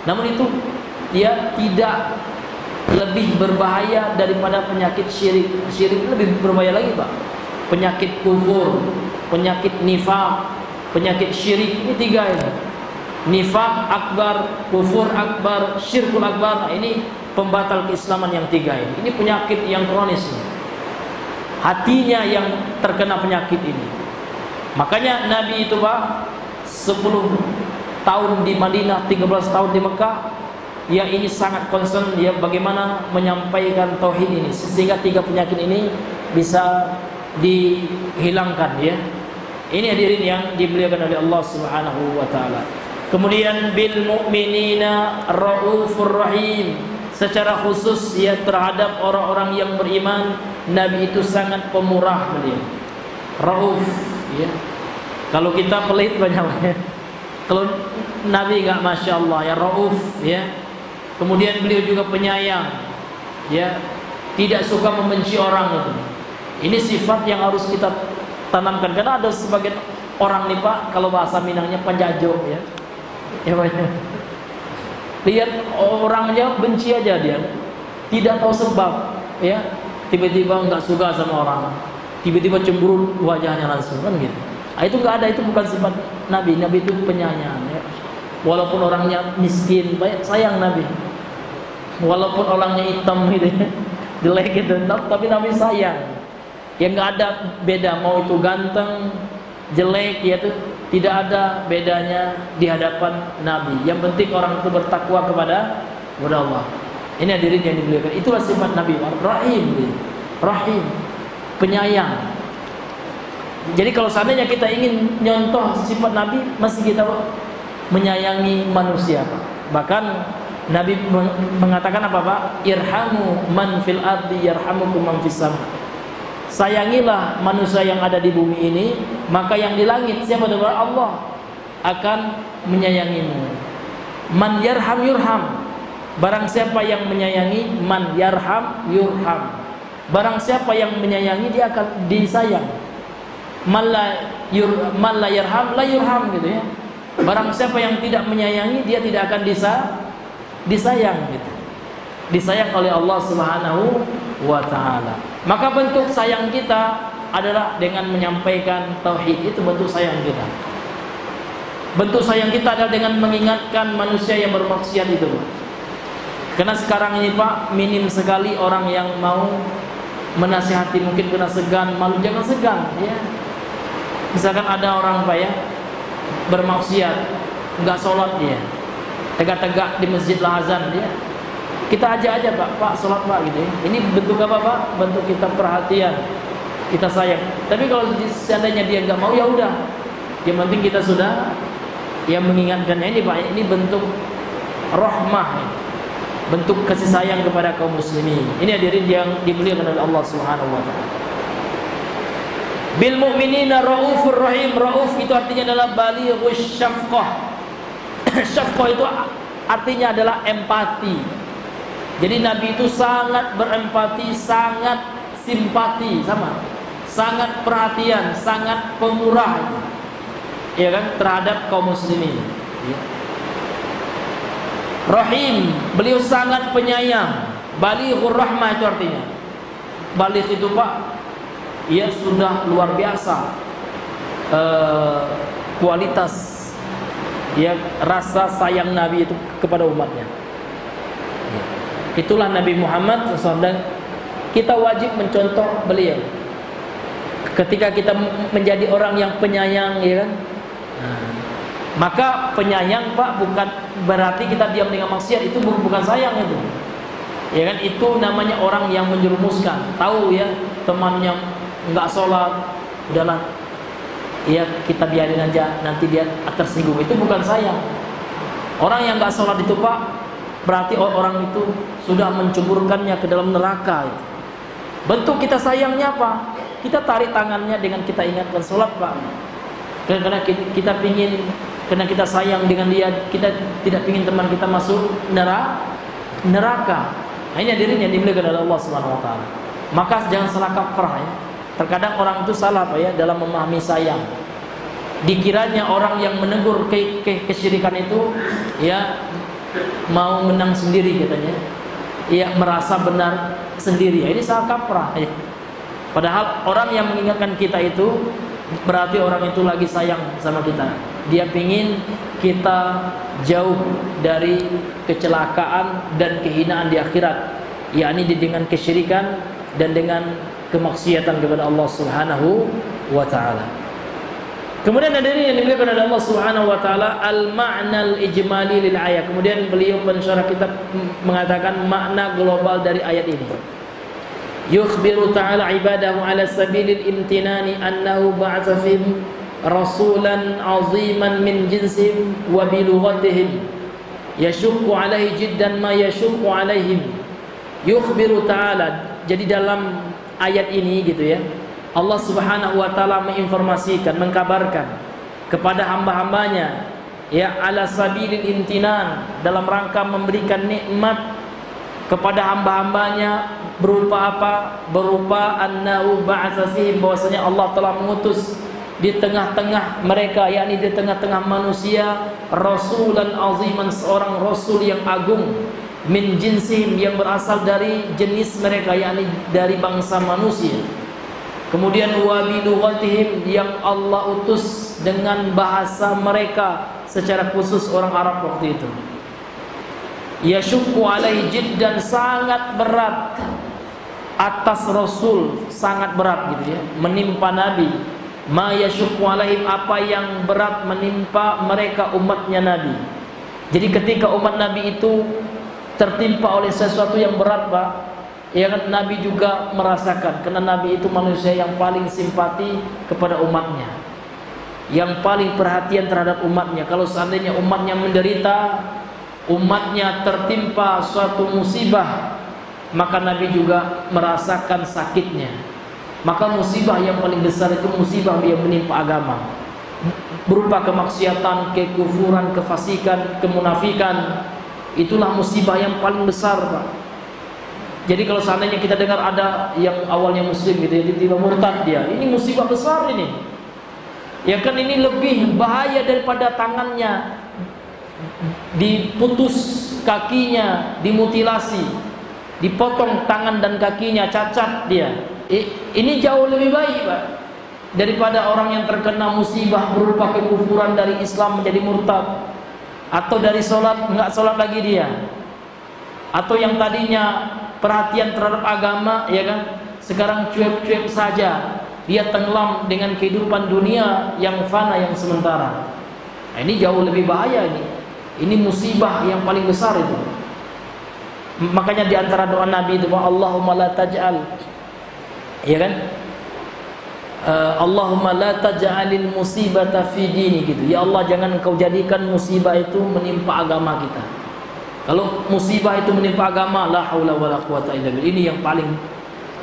Namun itu dia tidak lebih berbahaya daripada penyakit syirik. Syirik lebih berbahaya lagi, Pak. Penyakit kufur, penyakit nifaq, penyakit syirik, ini tiga ini. Nifaq akbar, kufur akbar, syirkul akbar. Nah, ini pembatal keislaman yang tiga ini. Ini penyakit yang kronis ini. Hatinya yang terkena penyakit ini. Makanya Nabi itu, Pak, 10 tahun di Madinah, 13 tahun di Mekah, ya, ini sangat concern dia bagaimana menyampaikan tauhid ini sehingga tiga penyakit ini bisa dihilangkan, ya. Ini hadirin yang dimuliakan oleh Allah Subhanahu wa taala. Kemudian bil mu'minina raufur rahim. Secara khusus, ya, terhadap orang-orang yang beriman, Nabi itu sangat pemurah beliau. Rauf, ya. Kalau kita pelit banyak. Kalau Nabi enggak, Masya Allah, ya, rauf, ya. Kemudian beliau juga penyayang, ya, tidak suka membenci orang itu. Ini sifat yang harus kita tanamkan, karena ada sebagian orang nih, Pak, kalau bahasa Minangnya penjajo, ya. Ya, banyak. Lihat orangnya benci aja dia, tidak tahu sebab, ya. Tiba-tiba nggak suka sama orang, tiba-tiba cemburu wajahnya langsung, kan gitu. Nah, itu nggak ada, itu bukan sifat Nabi. Nabi itu penyayang, ya. Walaupun orangnya miskin, sayang Nabi. Walaupun orangnya hitam gitu, ya, jelek gitu, tapi Nabi sayang. Ya, nggak ada beda, mau itu ganteng, jelek, ya, itu tidak ada bedanya di hadapan Nabi. Yang penting orang itu bertakwa kepada Allah. Ini hadirin yang dimuliakan. Itulah sifat Nabi, Rahim, Rahim, penyayang. Jadi kalau seandainya kita ingin nyontoh sifat Nabi, mesti kita menyayangi manusia, Pak. Bahkan Nabi mengatakan apa, Pak? Irhamu man fil ardi yarhamukum man fis sama. Sayangilah manusia yang ada di bumi ini, maka yang di langit, siapa adalah Allah, akan menyayangimu. Man yarham yurham. Barang siapa yang menyayangi, man yarham yurham. Barang siapa yang menyayangi, dia akan disayang. Man la yarham la yurham, gitu ya. Barang siapa yang tidak menyayangi, dia tidak akan disayang, gitu. Disayang oleh Allah Subhanahu wa taala. Maka bentuk sayang kita adalah dengan menyampaikan tauhid. Itu bentuk sayang kita. Bentuk sayang kita adalah dengan mengingatkan manusia yang bermaksiat itu. Karena sekarang ini, Pak, minim sekali orang yang mau menasihati. Mungkin kena segan, malu, jangan segan, ya. Misalkan ada orang, Pak, ya, bermaksiat, enggak sholat dia, tegak-tegak di masjid lah azan dia, kita ajak aja, Pak, sholat, Pak, gitu ya. Ini bentuk apa, Pak? Bentuk kita perhatian, kita sayang. Tapi kalau seandainya dia nggak mau, ya udah. Yang penting kita sudah yang mengingatkannya. Ini, Pak, ini bentuk rahmah, bentuk kasih sayang kepada kaum muslimin. Ini hadirin yang dimuliakan oleh Allah Subhanahu wa taala. Bil mu'minina raufur rahim. Rauf itu artinya adalah balighus syafqah. Syafqah itu artinya adalah empati. Jadi Nabi itu sangat berempati, sangat simpati, sama, sangat perhatian, sangat pemurah, ya kan, terhadap kaum muslimin. Rahim, beliau sangat penyayang. Balighur rahmah itu artinya. Baligh itu, Pak, ya sudah luar biasa kualitas, ya, rasa sayang Nabi itu kepada umatnya. Itulah Nabi Muhammad SAW. kita wajib mencontoh beliau. Ketika kita menjadi orang yang penyayang, ya kan? Maka penyayang, Pak, bukan berarti kita diam dengan maksiat. Itu bukan sayang itu. Ya kan? Itu namanya orang yang menjerumuskan. Tahu ya, temannya nggak sholat, udahlah, ya kita biarin aja, nanti dia tersinggung. Itu bukan sayang. Orang yang nggak sholat itu, Pak, berarti orang itu sudah menceburkannya ke dalam neraka. Bentuk kita sayangnya apa? Kita tarik tangannya dengan kita ingatkan sholat, Pak. Karena kita pingin, karena kita sayang dengan dia, kita tidak pingin teman kita masuk neraka. Nah, ini hadirin yang dimuliakan oleh Allah Subhanahu wa taala. Maka jangan salah kaprah ya. Terkadang orang itu salah, Pak, ya, dalam memahami sayang. Dikiranya orang yang menegur kesyirikan itu ya mau menang sendiri katanya. Ya, merasa benar sendiri. Ya, ini salah kaprah ya. Padahal orang yang mengingatkan kita itu berarti orang itu lagi sayang sama kita. Dia pingin kita jauh dari kecelakaan dan kehinaan di akhirat, yakni dengan kesyirikan dan dengan kemaksiatan kepada Allah Subhanahu wa taala. Kemudian ada ini yang dimuliakan oleh Allah Subhanahu wa taala, al-ma'na al-ijmali lil ayat. Kemudian beliau pensyarah kitab mengatakan makna global dari ayat ini. Yukhbiru ta'ala ibadahu ala sabilil imtinani annahu ba'atha fihim rasulan 'aziman min jinsihim wa bi lughatihim yashukku 'alaihi jiddan ma yashukku 'alaihim. Yukhbiru ta'ala, jadi dalam ayat ini gitu ya, Allah Subhanahu wa taala menginformasikan, mengkabarkan kepada hamba-hambanya ya ala sabilil imtinan, dalam rangka memberikan nikmat kepada hamba-hambanya. Berupa apa? Berupa annahu ba'atsa fihim, bahwasanya Allah telah mengutus di tengah-tengah mereka, yakni di tengah-tengah manusia, rasulan aziman, seorang rasul yang agung, min jinsihim, yang berasal dari jenis mereka, yakni dari bangsa manusia. Kemudian wa bi lughatihim, yang Allah utus dengan bahasa mereka, secara khusus orang Arab waktu itu. Yashukku alaihi jiddan, sangat berat atas Rasul, sangat berat gitu ya, menimpa Nabi. Ma yashukku alaihim, apa yang berat menimpa mereka umatnya Nabi. Jadi ketika umat Nabi itu tertimpa oleh sesuatu yang berat, Pak, ya kan, Nabi juga merasakan, karena Nabi itu manusia yang paling simpati kepada umatnya, yang paling perhatian terhadap umatnya. Kalau seandainya umatnya menderita, umatnya tertimpa suatu musibah, maka Nabi juga merasakan sakitnya. Maka musibah yang paling besar itu musibah yang menimpa agama, berupa kemaksiatan, kekufuran, kefasikan, kemunafikan. Itulah musibah yang paling besar, Pak. Jadi kalau seandainya kita dengar ada yang awalnya muslim gitu ya, tiba-tiba murtad dia, ini musibah besar ini. Ya kan, ini lebih bahaya daripada tangannya diputus, kakinya dimutilasi, dipotong tangan dan kakinya, cacat dia. Ini jauh lebih baik, Pak, daripada orang yang terkena musibah berupa kekufuran dari Islam menjadi murtad, atau dari sholat nggak sholat lagi dia, atau yang tadinya perhatian terhadap agama, ya kan, sekarang cuek-cuek saja, dia tenggelam dengan kehidupan dunia yang fana, yang sementara. Nah, ini jauh lebih bahaya ini. Ini musibah yang paling besar itu. Makanya di antara doa Nabi itu, Allahumma la taj'al, ya kan, Allahumma la taj'alil musibata fi dini gitu. Ya Allah, jangan Engkau jadikan musibah itu menimpa agama kita. Kalau musibah itu menimpa agama, la haula wala quwata illa billah, ini yang paling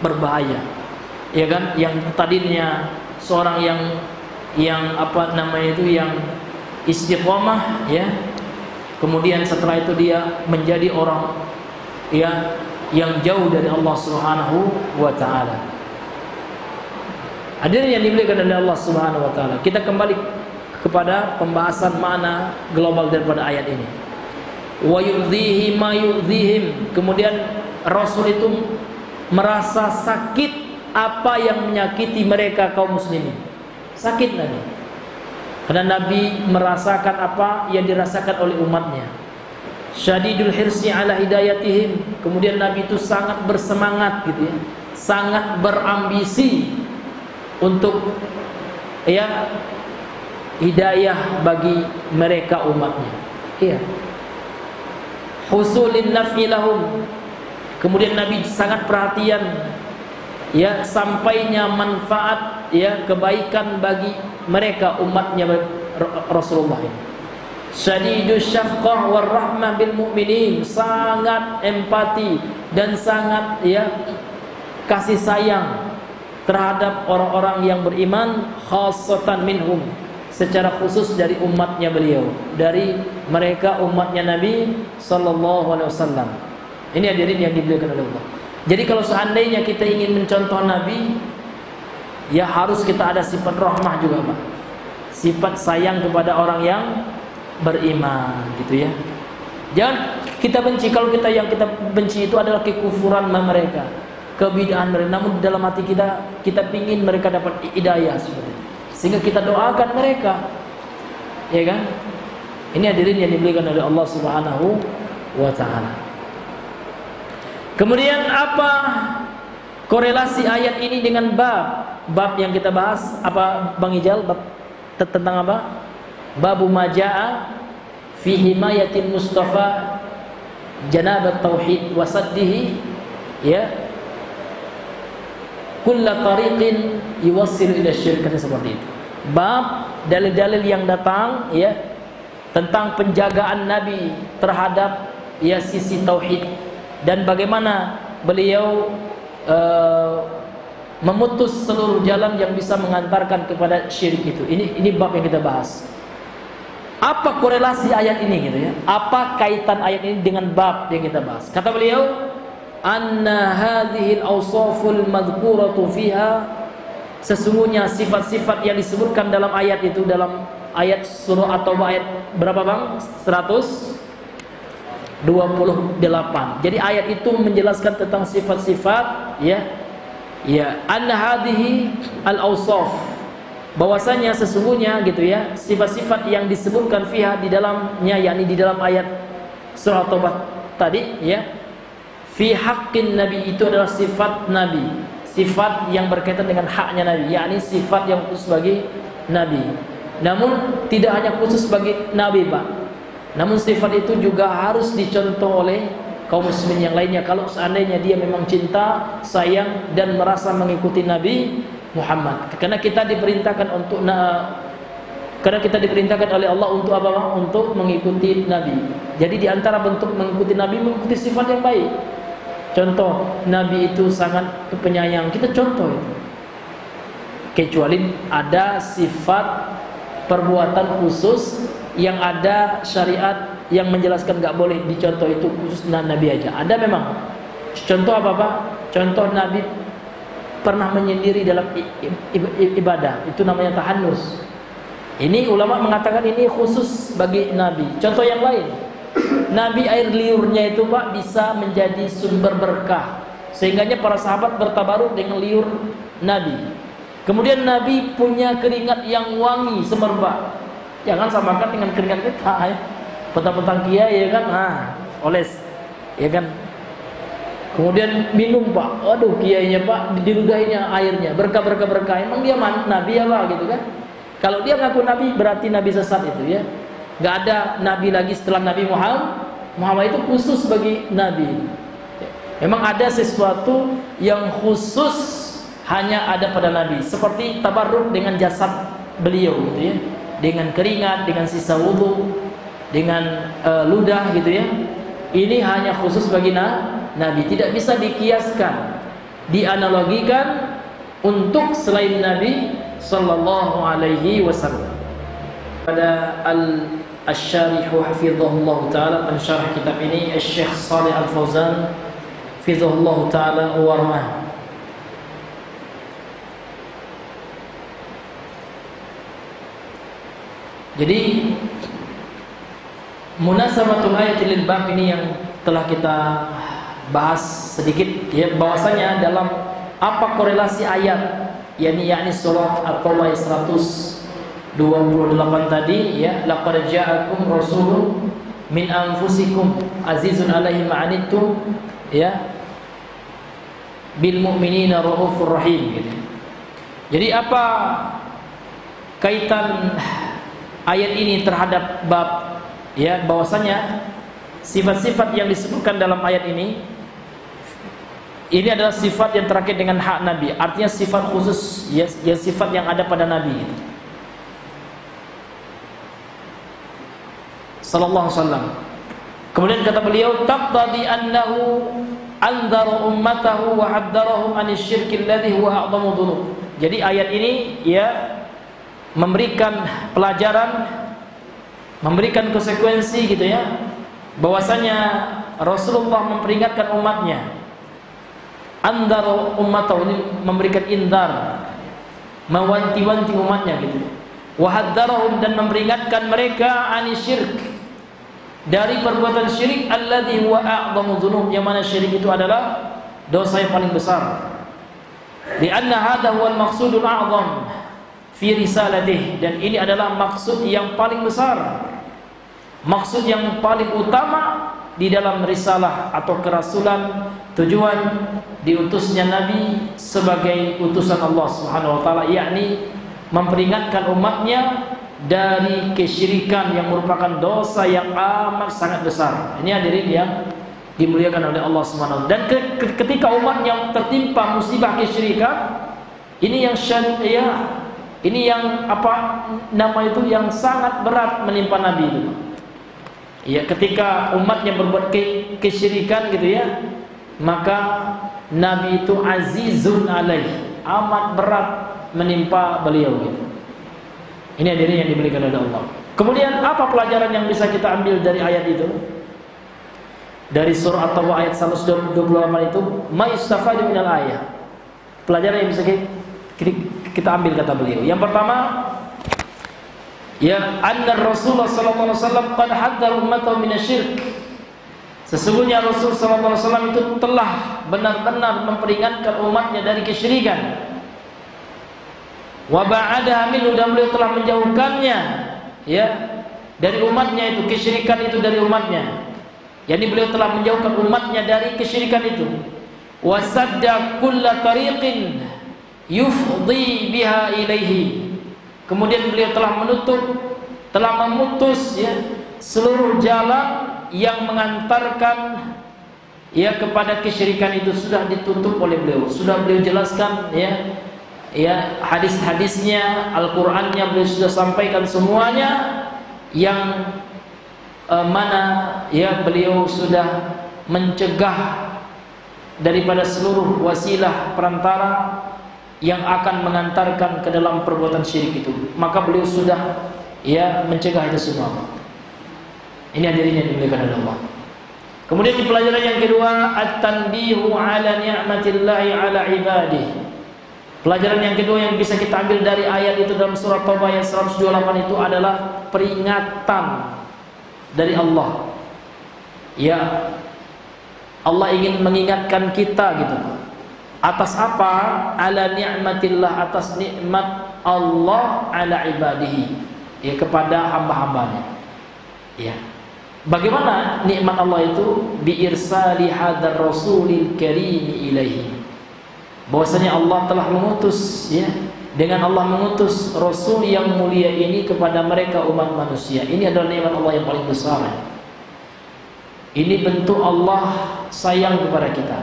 berbahaya. Ya kan, yang tadinya seorang yang apa namanya itu, yang istiqomah ya, kemudian setelah itu dia menjadi orang ya yang jauh dari Allah Subhanahu wa taala. Hadirin yang dimuliakan oleh Allah Subhanahu wa taala, kita kembali kepada pembahasan makna global daripada ayat ini. Wa yu'dhihi ma yu'dhihim, kemudian Rasul itu merasa sakit apa yang menyakiti mereka kaum muslimin. Sakit Nabi, karena Nabi merasakan apa yang dirasakan oleh umatnya. syadidul hirsi ala hidayatihim. Kemudian Nabi itu sangat bersemangat gitu ya, sangat berambisi untuk ya hidayah bagi mereka umatnya. Iya. Husulin naf'i lahum. Kemudian Nabi sangat perhatian ya sampainya manfaat ya kebaikan bagi mereka umatnya Rasulullah ini. Syadidus syafqah war rahmah bil mu'minin, sangat empati dan sangat ya kasih sayang terhadap orang-orang yang beriman, khassatan minhum, secara khusus dari umatnya beliau, dari mereka umatnya Nabi sallallahu alaihi wasallam. Ini hadirin yang dimuliakan oleh Allah. Jadi kalau seandainya kita ingin mencontoh Nabi, ya harus kita ada sifat rahmah juga, Pak. Sifat sayang kepada orang yang beriman, gitu ya. Jangan kita benci. Kalau yang kita benci itu adalah kekufuran mereka, kebid'ahan mereka. Namun dalam hati kita pingin mereka dapat hidayah seperti itu, sehingga kita doakan mereka, ya kan? Ini hadirin yang dimuliakan oleh Allah Subhanahu wa taala. Kemudian apa korelasi ayat ini dengan bab yang kita bahas? Apa Bang Ijal? Bab tentang apa? Babu majaa fi himayatil Mustafa janabat tauhid wasaddihi ya kulla tariqin yuwassilu ila syirk, seperti itu. Bab dalil-dalil yang datang ya tentang penjagaan Nabi terhadap ya sisi tauhid dan bagaimana beliau memutus seluruh jalan yang bisa mengantarkan kepada syirik itu. Ini bab yang kita bahas. Apa korelasi ayat ini gitu ya? Apa kaitan ayat ini dengan bab yang kita bahas? Kata beliau, anna hadhil awsaful madhkuratu fiha, sesungguhnya sifat-sifat yang disebutkan dalam ayat itu, dalam ayat surah At-Taubah ayat berapa Bang? 128. Jadi ayat itu menjelaskan tentang sifat-sifat ya anna hadhihi al-awsaf, bahwasanya sesungguhnya gitu ya sifat-sifat yang disebutkan fiha di dalamnya, yakni di dalam ayat surah Taubah tadi ya, fi haqqin nabi, itu adalah sifat nabi, sifat yang berkaitan dengan haknya nabi, yakni sifat yang khusus bagi nabi. Namun tidak hanya khusus bagi nabi, Pak. Namun sifat itu juga harus dicontoh oleh kaum muslimin yang lainnya kalau seandainya dia memang cinta, sayang dan merasa mengikuti Nabi Muhammad. Karena kita diperintahkan oleh Allah untuk apa? Untuk mengikuti Nabi. Jadi di antara bentuk mengikuti Nabi, mengikuti sifat yang baik. Contoh, Nabi itu sangat penyayang, kita contoh itu. Kecuali ada sifat perbuatan khusus yang ada syariat yang menjelaskan nggak boleh dicontoh, itu khusus Nabi aja. Ada memang. Contoh apa Pak? Contoh Nabi pernah menyendiri dalam ibadah, itu namanya tahannus. Ini ulama mengatakan ini khusus bagi Nabi. Contoh yang lain, Nabi air liurnya itu Pak bisa menjadi sumber berkah, sehingganya para sahabat bertabaruk dengan liur Nabi. Kemudian Nabi punya keringat yang wangi semerbak. Jangan samakan dengan keringat kita ya. Petang-petang kiai ya kan, oles ya kan. Kemudian minum Pak, waduh kiainya Pak diludahinya airnya berkah. Emang dia Nabi apa gitu kan? Kalau dia ngaku Nabi berarti Nabi sesat itu ya. Gak ada Nabi lagi setelah Nabi Muhammad itu khusus bagi Nabi. Memang ada sesuatu yang khusus hanya ada pada Nabi, seperti tabarruk dengan jasad beliau gitu ya, dengan keringat, dengan sisa wudu, dengan ludah gitu ya. Ini hanya khusus bagi Nabi, tidak bisa dikiaskan, dianalogikan untuk selain Nabi sallallahu alaihi wasallam. Pada al-syarih hafizahullah taala mensyarah kitab ini Syekh Shalih Al-Fauzan hafizahullah taala wa rahmah. Jadi munasabatul ayat lil bab ini yang telah kita bahas sedikit ya, bahwasanya dalam apa korelasi ayat yakni surah At-Taubah 128 tadi ya, laqad ja'akum rasulun min anfusikum azizun alaihi ma'anittum ya bil mu'minina raufur rahim gitu. Jadi apa kaitan ayat ini terhadap bab ya, bahwasanya sifat-sifat yang disebutkan dalam ayat ini adalah sifat yang terkait dengan hak Nabi, artinya sifat khusus ya, sifat yang ada pada Nabi gitu. Sallallahu alaihi wasallam. Kemudian kata beliau, taqtadi annahu anzara ummatahu wa haddarahum anisyirki alladhi huwa a'dhamu dhunub. Jadi ayat ini ya memberikan pelajaran, memberikan konsekuensi gitu ya, bahwasanya Rasulullah memperingatkan umatnya. Anzara ummatahu, ini memberikan indar, mewanti-wanti umatnya gitu. Wa haddarahum, dan memperingatkan mereka anisyirk, dari perbuatan syirik, alladzi huwa a'dhamu dzunub, yang mana syirik itu adalah dosa yang paling besar. Di anna hadza huwal maqsudul a'dham fi risalatih, dan ini adalah maksud yang paling besar, maksud yang paling utama di dalam risalah atau kerasulan, tujuan diutusnya Nabi sebagai utusan Allah Subhanahu wa taala, yakni memperingatkan umatnya dari kesyirikan yang merupakan dosa yang amat sangat besar. Ini hadirin yang dimuliakan oleh Allah Subhanahu wa taala. Dan ketika umat yang tertimpa musibah kesyirikan, ini yang syariah, ini yang apa nama itu, yang sangat berat menimpa Nabi itu. Ya, ketika umatnya berbuat kesyirikan gitu ya, maka Nabi itu azizun alaih, amat berat menimpa beliau gitu. Ini hadirin yang dimuliakan oleh Allah. Kemudian apa pelajaran yang bisa kita ambil dari ayat itu? Dari surah At-Taubah ayat 128 itu, ma yustafadu minal ayat. Pelajaran yang bisa kita ambil kata beliau. Yang pertama, ya anna Rasulullah sallallahu alaihi wasallam qad haddara ummatahu minasyirk. Sesungguhnya Rasul sallallahu alaihi wasallam itu telah benar-benar memperingatkan umatnya dari kesyirikan. Wa ba'adaha minhu, dan beliau telah menjauhkannya ya dari umatnya itu, kesyirikan itu dari umatnya. Yani beliau telah menjauhkan umatnya dari kesyirikan itu. Wa sadda kulla tariqin yufdi biha ilaihi. Kemudian beliau telah memutus ya seluruh jalan yang mengantarkan ya kepada kesyirikan itu, sudah ditutup oleh beliau. Sudah beliau jelaskan ya hadis-hadisnya, Al-Qur'annya beliau sudah sampaikan semuanya, yang mana ya beliau sudah mencegah daripada seluruh wasilah perantara yang akan mengantarkan ke dalam perbuatan syirik itu. Maka beliau sudah ya mencegah itu semua. Ini hadirin yang dimuliakan oleh Allah. Kemudian di pelajaran yang kedua, at-tanbihu ala ni'matillahi ala ibadihi. Pelajaran yang kedua yang bisa kita ambil dari ayat itu dalam surah Taubah ayat 128 itu adalah peringatan dari Allah. Ya, Allah ingin mengingatkan kita gitu. Atas apa? Ala ni'matillah, atas nikmat Allah ala ibadihi, ya kepada hamba-hambanya. Ya. Bagaimana nikmat Allah itu? Bi irsali hadzal rasulil karim ilaihi. Bahwasanya Allah telah mengutus ya, dengan Allah mengutus Rasul yang mulia ini kepada mereka umat manusia. Ini adalah nikmat Allah yang paling besar. Ini bentuk Allah sayang kepada kita.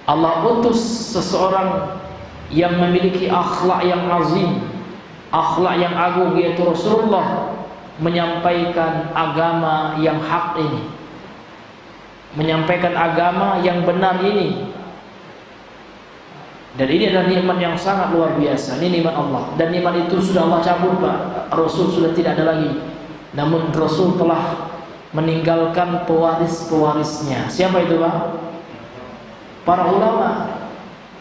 Allah utus seseorang yang memiliki akhlak yang azim, akhlak yang agung, yaitu Rasulullah, menyampaikan agama yang hak ini, menyampaikan agama yang benar ini. Dan ini adalah nikmat yang sangat luar biasa. Ini nikmat Allah. Dan nikmat itu sudah Allah cabut, Pak. Rasul sudah tidak ada lagi. Namun Rasul telah meninggalkan pewaris-pewarisnya. Siapa itu, Pak? Para ulama.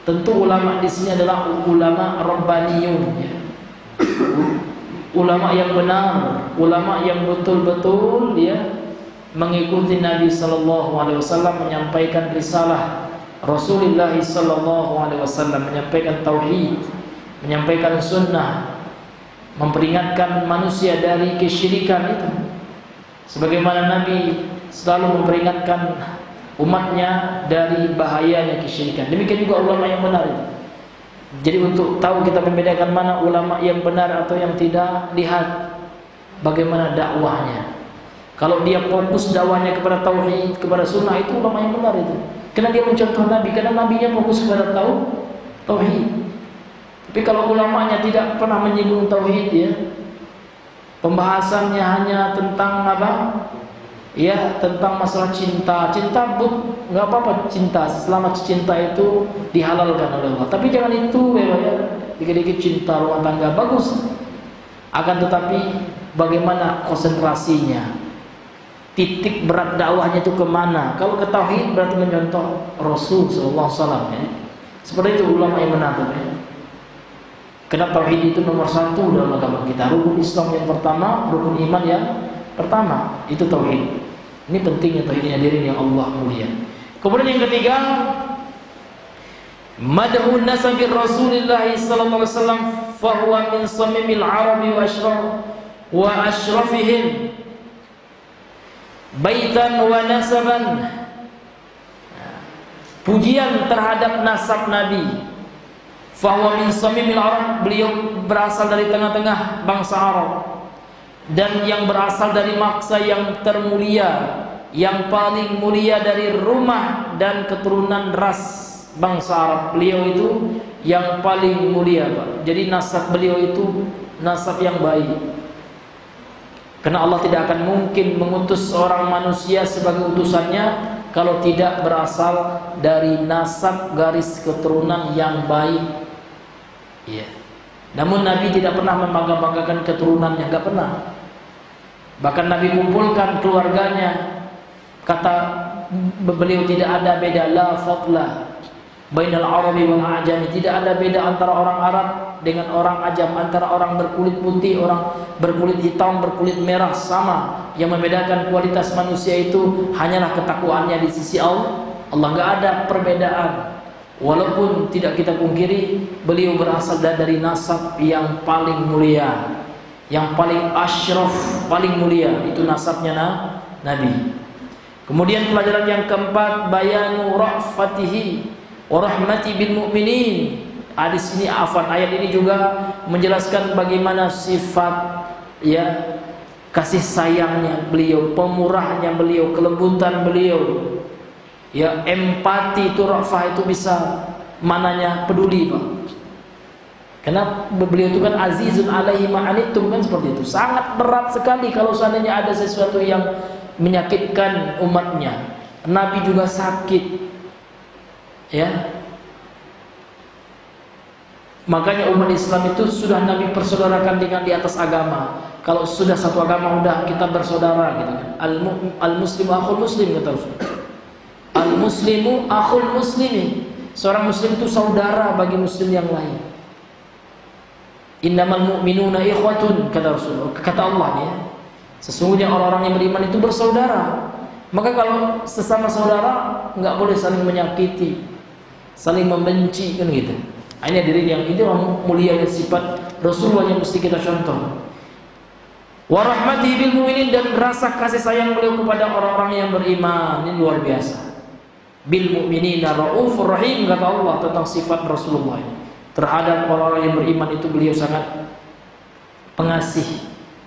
Tentu ulama di sini adalah ulama rabbaniyun ya. Ulama yang benar, ulama yang betul-betul ya mengikuti Nabi sallallahu alaihi wasallam, menyampaikan risalah Rasulullah sallallahu alaihi wasallam, menyampaikan tauhid, menyampaikan sunnah, memperingatkan manusia dari kesyirikan itu. Sebagaimana Nabi selalu memperingatkan umatnya dari bahayanya kesyirikan. Demikian juga ulama yang benar itu. Jadi untuk tahu kita membedakan mana ulama yang benar atau yang tidak, lihat bagaimana dakwahnya. Kalau dia fokus dakwahnya kepada tauhid, kepada sunnah, itu ulama yang benar itu. Karena dia mencontoh Nabi, karena nabinya fokus kepada tauhid. Tapi kalau ulamanya tidak pernah menyinggung tauhid, ya, pembahasannya hanya tentang apa? Ya, tentang masalah cinta. Cinta nggak apa-apa cinta, selama cinta itu dihalalkan oleh Allah. Tapi jangan itu, ya, dikit-dikit cinta rumah tangga bagus. Akan tetapi bagaimana konsentrasinya, titik berat dakwahnya itu kemana? Kalau ke tauhid berarti menyontoh Rasul Sallallahu Alaihi Wasallam. Ya. Seperti itu ulama yang benar. Ya. Karena tauhid itu nomor satu dalam agama kita. Rukun Islam yang pertama, rukun iman yang pertama, itu tauhid. Ini pentingnya tauhidnya diri yang Allah mulia. Kemudian yang ketiga, madhun nasabi Rasulillah sallallahu alaihi wasallam fa huwa min samimil arabi wa ashrafihim baitan wa nasaban. Pujian terhadap nasab Nabi. Fa huwa min samimil arab, beliau berasal dari tengah-tengah bangsa Arab. Dan yang berasal dari maksa yang termulia, yang paling mulia dari rumah dan keturunan ras bangsa Arab. Beliau itu yang paling mulia, Pak. Jadi nasab beliau itu nasab yang baik. Karena Allah tidak akan mungkin mengutus seorang manusia sebagai utusannya kalau tidak berasal dari nasab garis keturunan yang baik. Iya. Namun Nabi tidak pernah membangga-banggakan keturunannya, enggak pernah. Bahkan Nabi kumpulkan keluarganya. Kata beliau, tidak ada beda, la fadla bainal arabi wal ajami. Tidak ada beda antara orang Arab dengan orang ajam, antara orang berkulit putih, orang berkulit hitam, berkulit merah, sama. Yang membedakan kualitas manusia itu hanyalah ketakwaannya di sisi Allah. Allah enggak ada perbedaan. Walaupun tidak kita pungkiri, beliau berasal dari nasab yang paling mulia, yang paling asyraf, paling mulia, itu nasabnya Nabi. Kemudian pelajaran yang keempat, bayanu ra'fatihi wa rahmati bil mu'minin. Hadis ini, ayat ini juga menjelaskan bagaimana sifat, ya, kasih sayangnya beliau, pemurahnya beliau, kelembutan beliau. Ya, empati itu, ra'fah itu bisa mananya peduli, Pak. Karena beliau itu kan azizun alaihi ma'anittum, kan seperti itu. Sangat berat sekali kalau seandainya ada sesuatu yang menyakitkan umatnya. Nabi juga sakit. Ya. Makanya umat Islam itu sudah Nabi persaudarakan dengan di atas agama. Kalau sudah satu agama, udah kita bersaudara gitu kan. Al-muslimu akhul muslim, kata Rasul. Al-muslimu akhul muslimi. Seorang muslim itu saudara bagi muslim yang lain. Innamal mu'minuna ikhwatun, kata Rasul, kata Allah, ya. Sesungguhnya orang-orang yang beriman itu bersaudara. Maka kalau sesama saudara enggak boleh saling menyakiti, saling membenci, kan gitu. Ini diri yang itu mulianya sifat Rasulullah yang mesti kita contoh. Wa rahmatihi bil mu'minin, dan rasa kasih sayang beliau kepada orang-orang yang beriman, ini luar biasa. Bil mu'minina raufur rahim, kata Allah tentang sifat Rasulullah ini. Terhadap orang-orang yang beriman itu beliau sangat pengasih,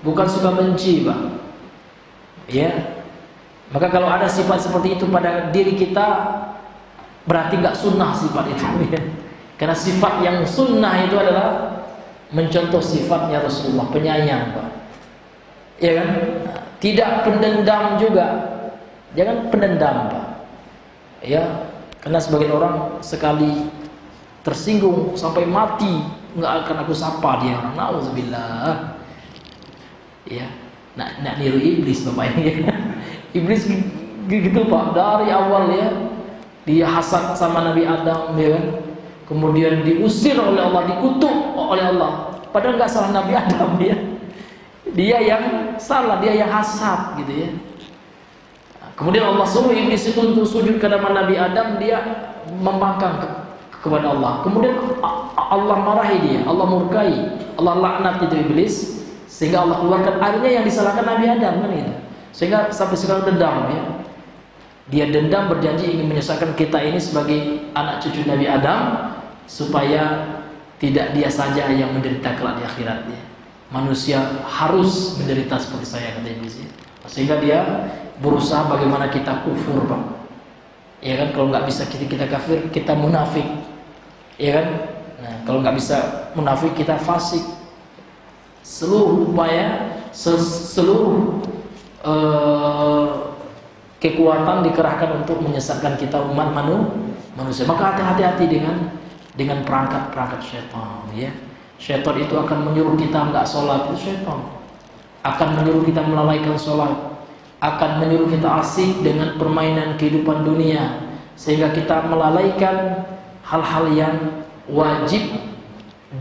bukan suka benci, Pak. Ya. Maka kalau ada sifat seperti itu pada diri kita, berarti enggak sunnah sifat itu, ya. Karena sifat yang sunnah itu adalah mencontoh sifatnya Rasulullah, penyayang, Pak. Ya kan? Tidak pendendam juga. Jangan pendendam, Pak. Ya, karena sebagian orang sekali tersinggung sampai mati nggak akan aku sapa dia orang. Nauzubillah. Ya, nak niru iblis, Bapak ini. Iblis gitu, Pak. Dari awal, ya, dia hasad sama Nabi Adam, ya kan? Kemudian diusir oleh Allah, dikutuk oleh Allah. Padahal nggak salah Nabi Adam, dia. Dia yang salah, dia yang hasad, gitu ya. Kemudian Allah suruh iblis itu untuk sujud kepada Nabi Adam, dia membangkang kepada Allah. Kemudian Allah marahi dia, Allah murkai, Allah laknat itu iblis, sehingga Allah keluarkan airnya yang disalahkan Nabi Adam, kan gitu. Sehingga sampai sekarang dendam ya. Dia dendam, berjanji ingin menyesatkan kita ini sebagai anak cucu Nabi Adam, supaya tidak dia saja yang menderita kelak di akhirat ya. Manusia harus menderita seperti saya, kata Iblis ya. Sehingga dia berusaha bagaimana kita kufur, Pak. Ya kan, kalau nggak bisa kita kafir, kita munafik. Ya kan? Nah, kalau nggak bisa munafik, kita fasik. Seluruh upaya, seluruh kekuatan dikerahkan untuk menyesatkan kita umat manusia. Maka hati-hati dengan perangkat syaitan ya. Syaitan itu akan menyuruh kita enggak sholat, itu syaitan. Akan menyuruh kita melalaikan sholat, akan menyuruh kita asik dengan permainan kehidupan dunia, sehingga kita melalaikan hal-hal yang wajib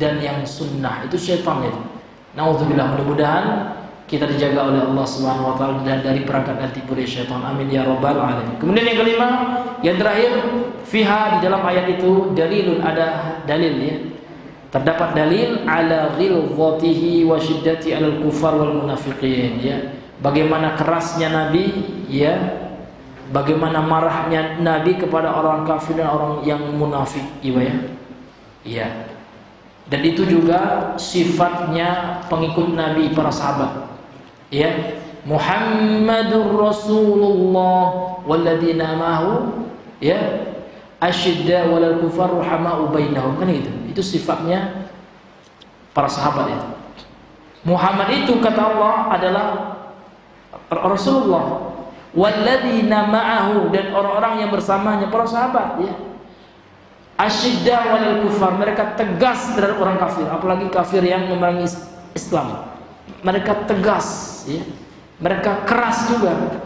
dan yang sunnah. Itu syaitan itu. Nauzubillah, mudah-mudahan kita dijaga oleh Allah Subhanahu wa taala dan dari perangkat dan tipu dari syaitan. Amin ya rabbal alamin. Kemudian yang kelima, yang terakhir, fiha, di dalam ayat itu dalilun, ada dalil ya. Terdapat dalil ala ghilzatihi wa syiddati alal kufar wal munafiqin ya. Bagaimana kerasnya Nabi ya. Bagaimana marahnya Nabi kepada orang kafir dan orang yang munafik ya. Ya. Dan itu juga sifatnya pengikut Nabi, para sahabat. Ya, Muhammadur Rasulullah walladzina ma'ahu ya asyidda walal kufar ruhama'u bainahum, kan gitu. Itu sifatnya para sahabat itu. Muhammad itu kata Allah adalah Rasulullah, walladzina ma'ahu, dan orang-orang yang bersamanya para sahabat ya. Asyidda walal kufar, mereka tegas terhadap orang kafir, apalagi kafir yang memerangi Islam. Mereka tegas ya. Mereka keras juga.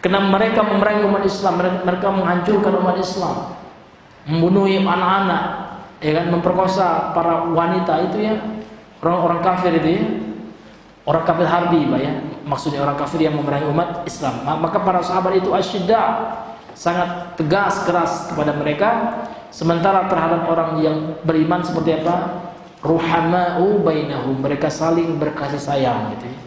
Karena mereka memerangi umat Islam, mereka menghancurkan umat Islam, membunuh anak-anak, ya kan, memperkosa para wanita itu ya. Orang-orang kafir itu ya. Orang kafir harbi, Pak ya. Maksudnya orang kafir yang memerangi umat Islam. Maka para sahabat itu asyidda, sangat tegas, keras kepada mereka. Sementara terhadap orang yang beriman seperti apa? Ruhama'u bainahum, mereka saling berkasih sayang gitu ya.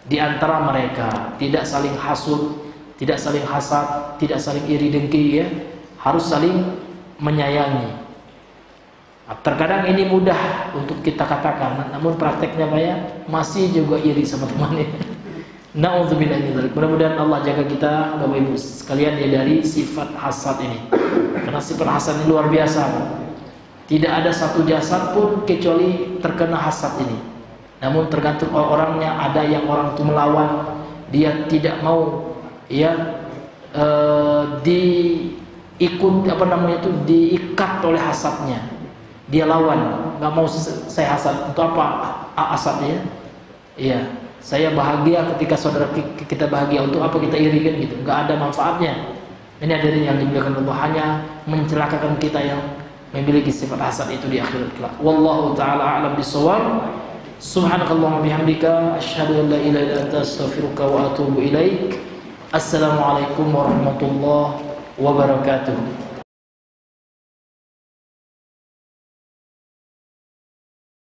Di antara mereka, tidak saling hasud, tidak saling hasad, tidak saling iri dengki ya. Harus saling menyayangi. Terkadang ini mudah untuk kita katakan, namun prakteknya Pak ya, masih juga iri sama temannya. Na'udzubillah min dzalik. Mudah-mudahan Allah jaga kita Bapak Ibu sekalian ya dari sifat hasad ini. Karena sifat hasad ini luar biasa, Pak. Tidak ada satu jasad pun kecuali terkena hasad ini. Namun tergantung orangnya, ada yang orang itu melawan, dia tidak mau ya diikat oleh hasadnya. Dia lawan, nggak mau saya hasad. Untuk apa hasadnya? Iya, saya bahagia ketika saudara kita bahagia, untuk apa kita iri kan gitu? Nggak ada manfaatnya. Ini hadirin yang dimuliakan Allah, hanya mencelakakan kita yang memiliki sifat hasad itu di akhirat kelak. Wallahu taala a'lam bishawab. Subhanakallahumma bihamdika asyhadu an la ilaha illa anta astaghfiruka wa atubu ilaik. Assalamualaikum warahmatullahi wabarakatuh.